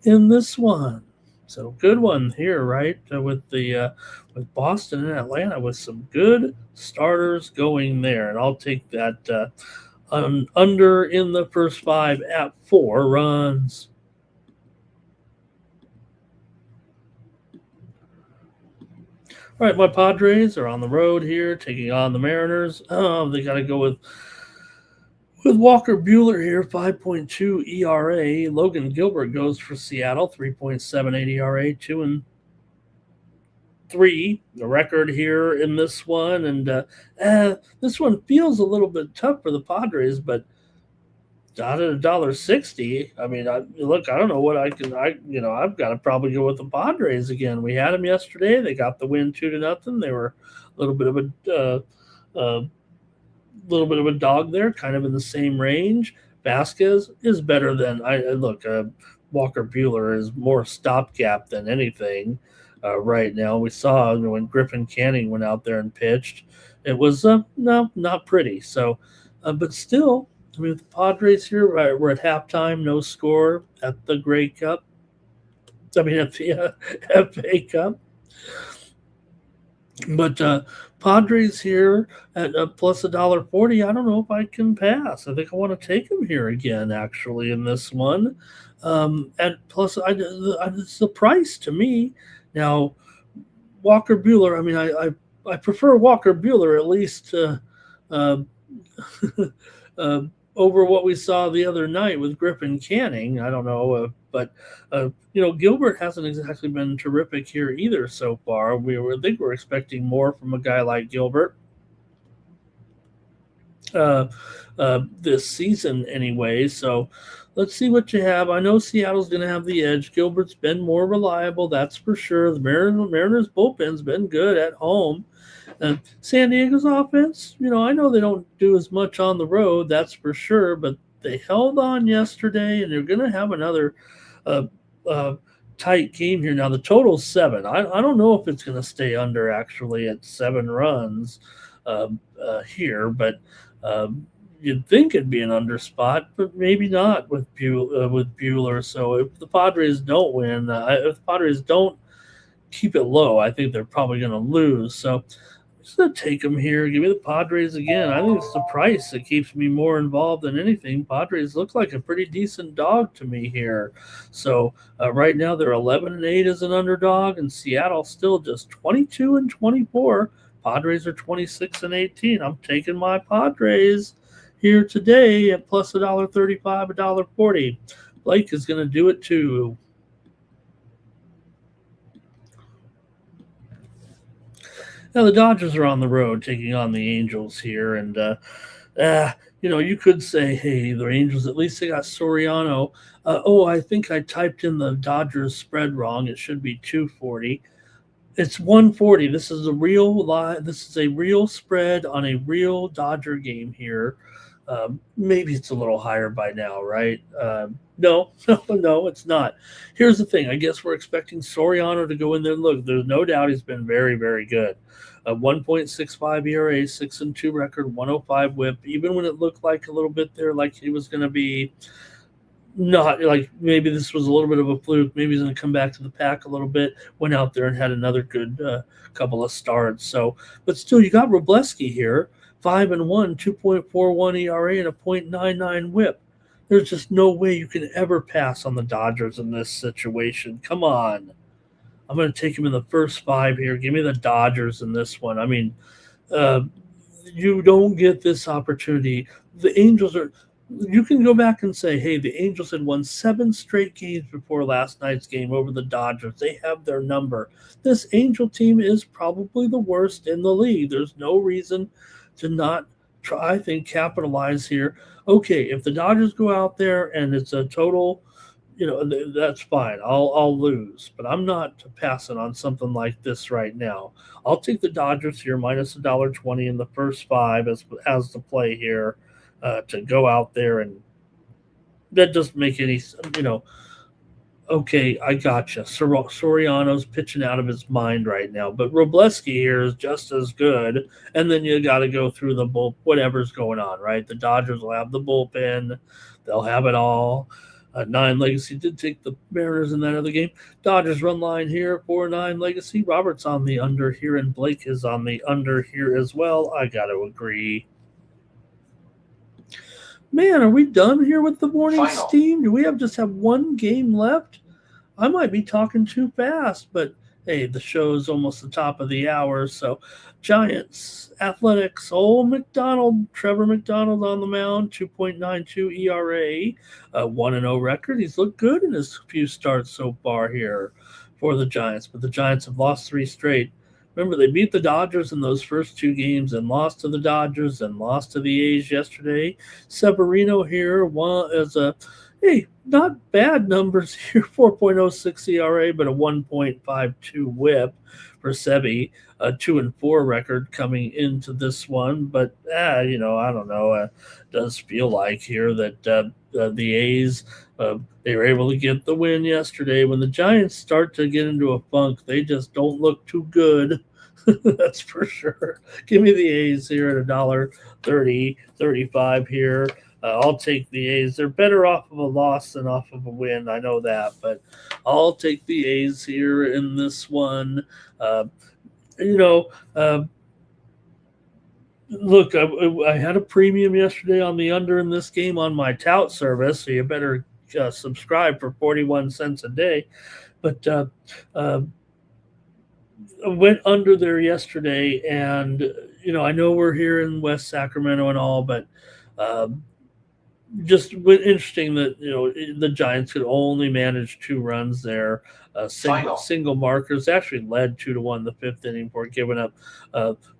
in this one. So good one here, right? With Boston and Atlanta with some good starters going there, and I'll take that under in the first 5 at 4 runs. All right, my Padres are on the road here, taking on the Mariners. They got to go with Walker Buehler here, 5.2 ERA. Logan Gilbert goes for Seattle, 3.78 ERA, 2-3. The record here in this one, and this one feels a little bit tough for the Padres, but down at $1.60. I mean, I don't know what I've got to probably go with the Padres again. We had them yesterday. They got the win 2-0. They were a little bit of a dog there, kind of in the same range. Vasquez is better than Walker Buehler is more stopgap than anything right now. We saw when Griffin Canning went out there and pitched, it was not pretty. So, but still. I mean, the Padres here, we're at halftime, no score at the Grey Cup. At the FA Cup. But Padres here at plus $1.40. I don't know if I can pass. I think I want to take them here again, actually, in this one. And plus, it's the price to me. Now, Walker Buehler, I mean, I prefer Walker Buehler at least over what we saw the other night with Griffin Canning. I don't know, but Gilbert hasn't exactly been terrific here either so far. I think we're expecting more from a guy like Gilbert this season anyway. So let's see what you have. I know Seattle's going to have the edge. Gilbert's been more reliable, that's for sure. The Mariners bullpen's been good at home. San Diego's offense, I know they don't do as much on the road, that's for sure, but they held on yesterday, and they're going to have another tight game here. Now, the total's 7. I don't know if it's going to stay under, actually, at 7 runs here, but you'd think it'd be an under spot, but maybe not with Buehler. So if the Padres don't win, if the Padres don't keep it low, I think they're probably going to lose. So just going to take them here. Give me the Padres again. I think it's the price that keeps me more involved than anything. Padres look like a pretty decent dog to me here. So right now they're 11-8 as an underdog, and Seattle still just 22-24. Padres are 26-18. I'm taking my Padres here today at plus $1.35, $1.40. Blake is going to do it too. Now, the Dodgers are on the road taking on the Angels here. And, you could say, hey, the Angels, at least they got Soriano. I think I typed in the Dodgers spread wrong. It should be 240. It's 140. This is a real spread on a real Dodger game here. Maybe it's a little higher by now, right? No, it's not. Here's the thing. I guess we're expecting Soriano to go in there. Look, there's no doubt he's been very, very good. 1.65 ERA, 6-2 record, 105 WHIP. Even when it looked like a little bit there, like he was going to be not like maybe this was a little bit of a fluke. Maybe he's going to come back to the pack a little bit. Went out there and had another good couple of starts. So, but still, you got Robleski here, 5-1, 2.41 ERA, and a .99 WHIP. There's just no way you can ever pass on the Dodgers in this situation. Come on. I'm going to take him in the first 5 here. Give me the Dodgers in this one. I mean, you don't get this opportunity. The Angels are – you can go back and say, hey, the Angels had won 7 straight games before last night's game over the Dodgers. They have their number. This Angel team is probably the worst in the league. There's no reason to not try, I think, capitalize here. Okay, if the Dodgers go out there and it's a total – that's fine. I'll lose, but I'm not passing on something like this right now. I'll take the Dodgers here minus $1.20 in the first 5 as the play here to go out there, and that doesn't make any Okay, I gotcha. Soriano's pitching out of his mind right now, but Robleski here is just as good. And then you got to go through the whatever's going on, right? The Dodgers will have the bullpen, they'll have it all. Nine Legacy did take the Mariners in that other game. Dodgers run line here for Nine Legacy. Robert's on the under here, and Blake is on the under here as well. I got to agree. Man, are we done here with the morning steam? Do we just have one game left? I might be talking too fast, but hey, the show's almost the top of the hour. So, Giants, Athletics, Trevor McDonald on the mound, 2.92 ERA, 1-0 record. He's looked good in his few starts so far here for the Giants, but the Giants have lost 3 straight. Remember, they beat the Dodgers in those first 2 games and lost to the Dodgers and lost to the A's yesterday. Severino here is hey, not bad numbers here, 4.06 ERA, but a 1.52 whip for Sebi, a 2-4 record coming into this one. But, I don't know. Does feel like here that the A's, they were able to get the win yesterday. When the Giants start to get into a funk, they just don't look too good. That's for sure. Give me the A's here at $1.30, 35 here. I'll take the A's. They're better off of a loss than off of a win. I know that, but I'll take the A's here in this one. Look, I had a premium yesterday on the under in this game on my tout service, so you better subscribe for 41 cents a day. But I went under there yesterday, and, I know we're here in West Sacramento and all, but just interesting that the Giants could only manage 2 runs there. Single markers actually led 2-1 the 5th inning before giving up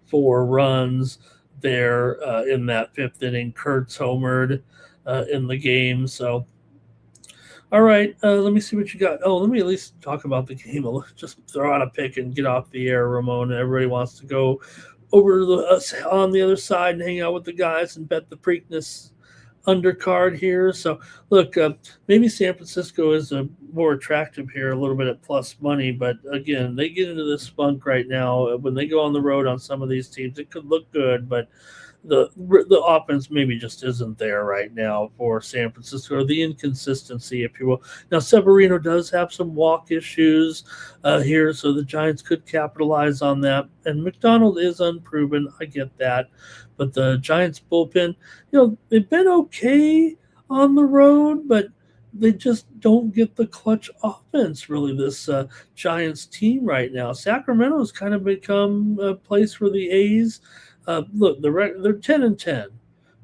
4 runs there in that 5th inning. Kurtz homered in the game. So, all right, let me see what you got. Oh, let me at least talk about the game. I'll just throw out a pick and get off the air, Ramon. Everybody wants to go over on the other side and hang out with the guys and bet the Preakness undercard here. So look, maybe San Francisco is more attractive here, a little bit at plus money, but again, they get into this funk right now. When they go on the road on some of these teams, it could look good, but the offense maybe just isn't there right now for San Francisco, or the inconsistency, if you will. Now, Severino does have some walk issues here, so the Giants could capitalize on that. And McDonald is unproven. I get that. But the Giants bullpen, they've been okay on the road, but they just don't get the clutch offense, really, this Giants team right now. Sacramento's kind of become a place where the A's, look, they're 10-10,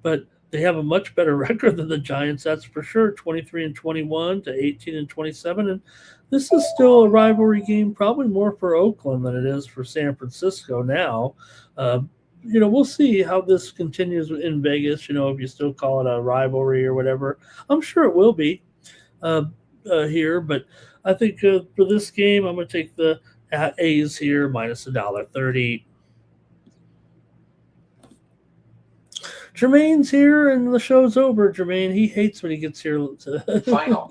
but they have a much better record than the Giants, that's for sure, 23-21 to 18-27. And this is still a rivalry game, probably more for Oakland than it is for San Francisco now. We'll see how this continues in Vegas, if you still call it a rivalry or whatever. I'm sure it will be here, but I think for this game, I'm going to take the A's here, minus $1.30. Jermaine's here, and the show's over. Jermaine, he hates when he gets here Final.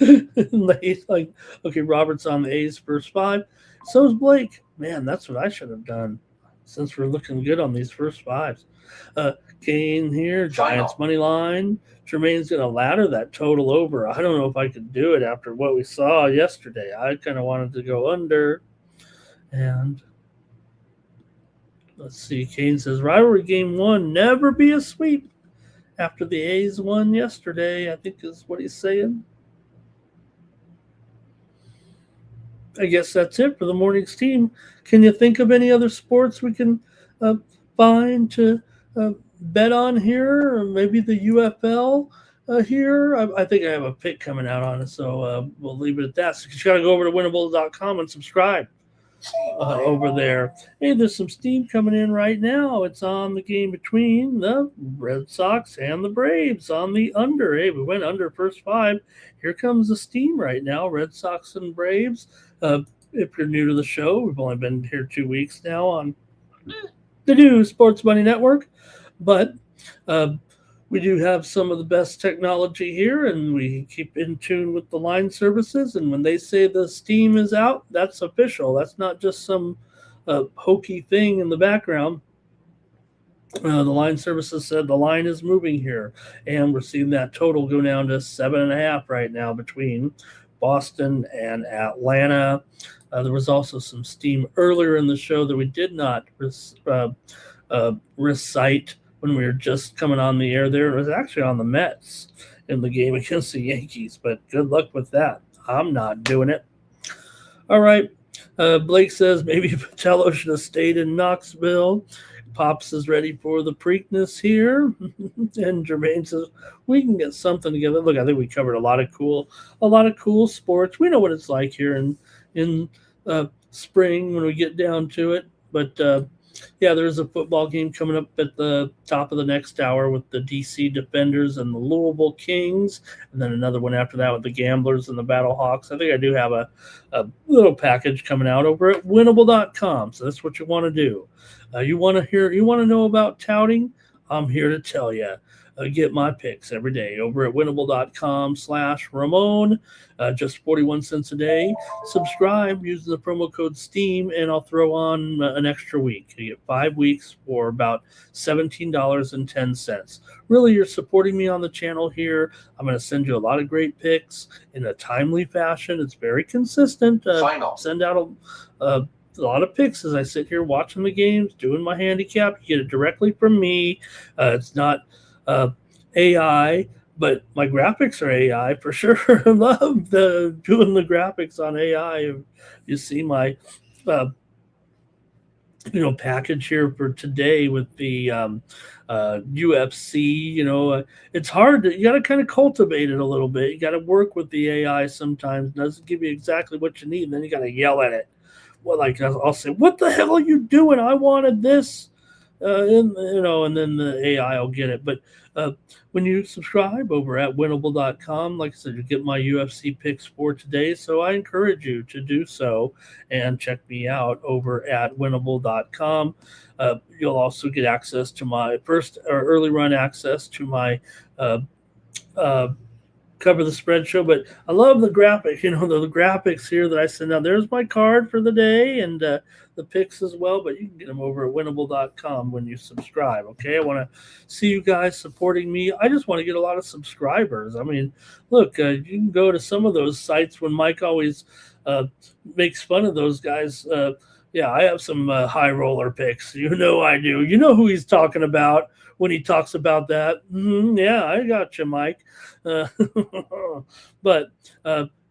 late. Like, okay, Robert's on the A's first 5. So's Blake. Man, that's what I should have done, since we're looking good on these first 5s. Kane here, Giants money line. Jermaine's going to ladder that total over. I don't know if I could do it after what we saw yesterday. I kind of wanted to go under. And let's see. Kane says, rivalry game 1, never be a sweep. After the A's won yesterday, I think is what he's saying. I guess that's it for the morning's team. Can you think of any other sports we can find to bet on here? Or maybe the UFL here? I think I have a pick coming out on it, so we'll leave it at that. So you got to go over to winnable.com and subscribe over there. Hey, there's some steam coming in right now. It's on the game between the Red Sox and the Braves on the under. Hey, we went under first 5. Here comes the steam right now, Red Sox and Braves. If you're new to the show, we've only been here 2 weeks now on the new Sports Money Network. But We do have some of the best technology here, and we keep in tune with the line services. And when they say the steam is out, that's official. That's not just some hokey thing in the background. The line services said the line is moving here, and we're seeing that total go down to 7.5 right now between Boston and Atlanta. There was also some steam earlier in the show that we did not recite when we were just coming on the air there. It was actually on the Mets in the game against the Yankees, but good luck with that. I'm not doing it. All right. Blake says maybe Patello should have stayed in Knoxville. Pops is ready for the Preakness here. And Jermaine says, we can get something together. Look, I think we covered a lot of cool sports. We know what it's like here in spring when we get down to it. But yeah, there's a football game coming up at the top of the next hour with the DC Defenders and the Louisville Kings, and then another one after that with the Gamblers and the Battlehawks. I think I do have a little package coming out over at winnable.com, so that's what you want to do. You want to know about touting? I'm here to tell you. Get my picks every day over at winnable.com/Ramon. Just 41 cents a day. Subscribe using the promo code STEAM, and I'll throw on an extra week. You get 5 weeks for about $17.10. Really, you're supporting me on the channel here. I'm going to send you a lot of great picks in a timely fashion. It's very consistent. Send out a lot of picks as I sit here watching the games, doing my handicap. You get it directly from me. It's not AI, but my graphics are AI for sure. I love doing the graphics on AI. You see my package here for today with the UFC. It's hard you got to kind of cultivate it a little bit. You got to work with the AI sometimes. It doesn't give you exactly what you need, and then you got to yell at it. Well, like I'll say, what the hell are you doing? I wanted this. And then the AI will get it. But when you subscribe over at winnable.com, like I said, you get my UFC picks for today. So I encourage you to do so and check me out over at winnable.com. You'll also get access to my early run access to my Cover the Spread show. But I love the graphics, the graphics here that I send out. There's my card for the day and the picks as well, but you can get them over at winnable.com when you subscribe. Okay, I want to see you guys supporting me. I just want to get a lot of subscribers. I mean, look, you can go to some of those sites when Mike always makes fun of those guys. Yeah, I have some high roller picks. I do. You know who he's talking about when he talks about that. Yeah, I got you, Mike. But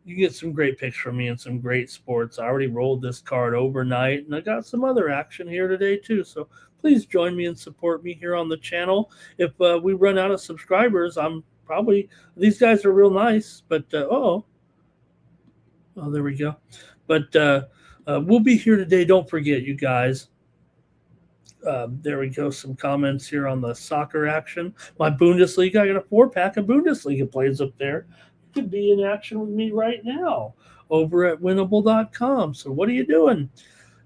you get some great picks from me and some great sports. I already rolled this card overnight, and I got some other action here today too. So please join me and support me here on the channel. If we run out of subscribers, these guys are real nice, but oh, there we go. But we'll be here today. Don't forget, you guys. There we go. Some comments here on the soccer action. My Bundesliga. I got a 4-pack of Bundesliga plays up there. You could be in action with me right now over at winnable.com. So what are you doing?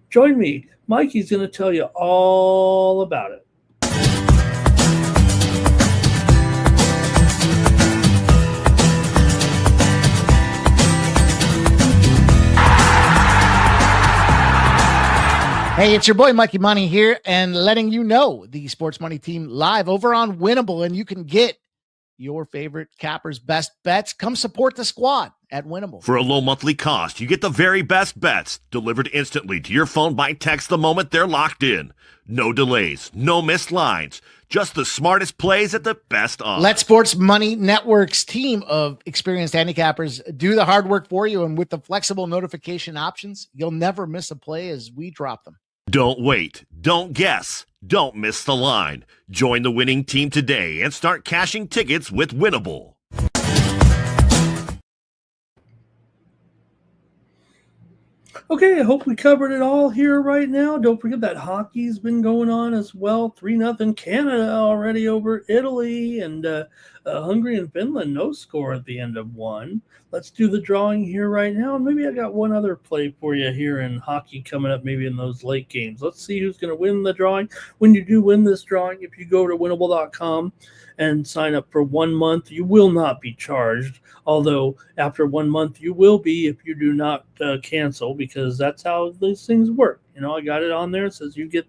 Join me. Mikey's going to tell you all about it. Hey, it's your boy Mikey Money here, and letting you know the Sports Money team live over on Winnable, and you can get your favorite cappers' best bets. Come support the squad at Winnable. For a low monthly cost, you get the very best bets delivered instantly to your phone by text the moment they're locked in. No delays, no missed lines, just the smartest plays at the best odds. Let Sports Money Network's team of experienced handicappers do the hard work for you, and with the flexible notification options, you'll never miss a play as we drop them. Don't wait. Don't guess. Don't miss the line. Join the winning team today and start cashing tickets with Winnable. Okay, I hope we covered it all here right now. Don't forget that hockey's been going on as well. 3-0 Canada already over Italy. And Hungary and Finland, no score at the end of one. Let's do the drawing here right now. And maybe I got one other play for you here in hockey coming up, maybe in those late games. Let's see who's going to win the drawing. When you do win this drawing, if you go to winnable.com and sign up for 1 month, you will not be charged. Although after 1 month, you will be if you do not cancel, because that's how these things work. You know, I got it on there. It says you get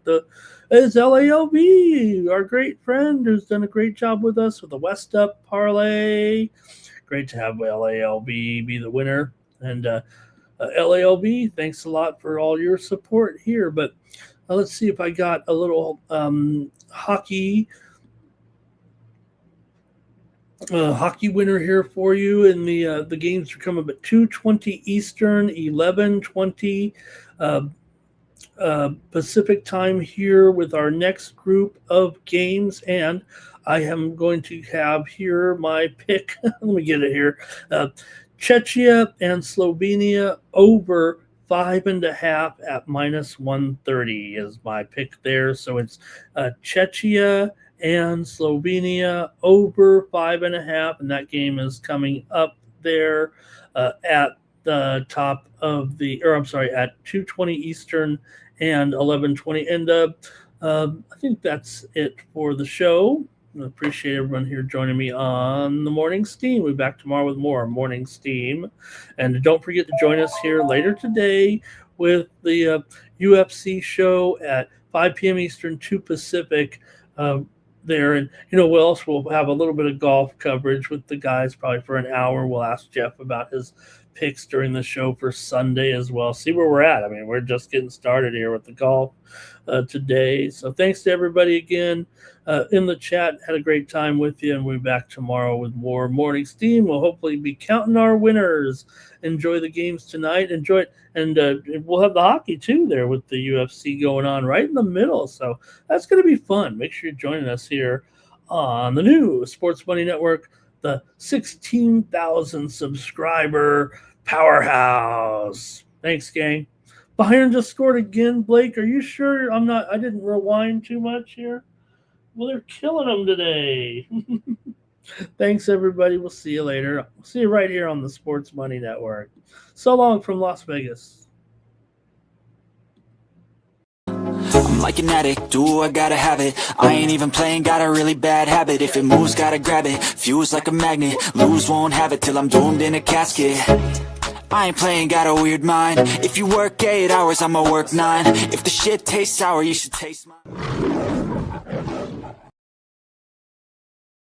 it's LALB, our great friend who's done a great job with us with the West Up parlay. Great to have LALB be the winner. And LALB, thanks a lot for all your support here. But let's see if I got a little hockey winner here for you. And the games are coming up at 2:20 Eastern, 11:20 Pacific time here with our next group of games. And I am going to have here my pick. Let me get it here. Czechia and Slovenia over 5.5 at -130 is my pick there. So it's Czechia and Slovenia over 5.5, and that game is coming up there at the top of at 2:20 Eastern and 11:20. And I think that's it for the show. I appreciate everyone here joining me on the Morning Steam. We'll be back tomorrow with more Morning Steam. And don't forget to join us here later today with the UFC show at 5 p.m. Eastern, 2 Pacific there. And, we'll also have a little bit of golf coverage with the guys probably for an hour. We'll ask Jeff about his picks during the show for Sunday as well. See where we're at. I mean, we're just getting started here with the golf today. So thanks to everybody again in the chat. Had a great time with you, and we'll be back tomorrow with more Morning Steam. We'll hopefully be counting our winners. Enjoy the games tonight. Enjoy it. And we'll have the hockey too there with the UFC going on right in the middle. So that's going to be fun. Make sure you're joining us here on the new Sports Money Network, the 16,000 subscriber powerhouse. Thanks, gang. Bayern just scored again. Blake, are you sure I didn't rewind too much here? Well, they're killing them today. Thanks, everybody. We'll see you later. See you right here on the Sports Money Network. So long from Las Vegas. I'm like an addict, do I gotta have it. I ain't even playing, got a really bad habit. If it moves, gotta grab it, fuse like a magnet. Lose, won't have it till I'm doomed in a casket. I ain't playing, got a weird mind. If you work 8 hours, I'ma work 9. If the shit tastes sour, you should taste mine.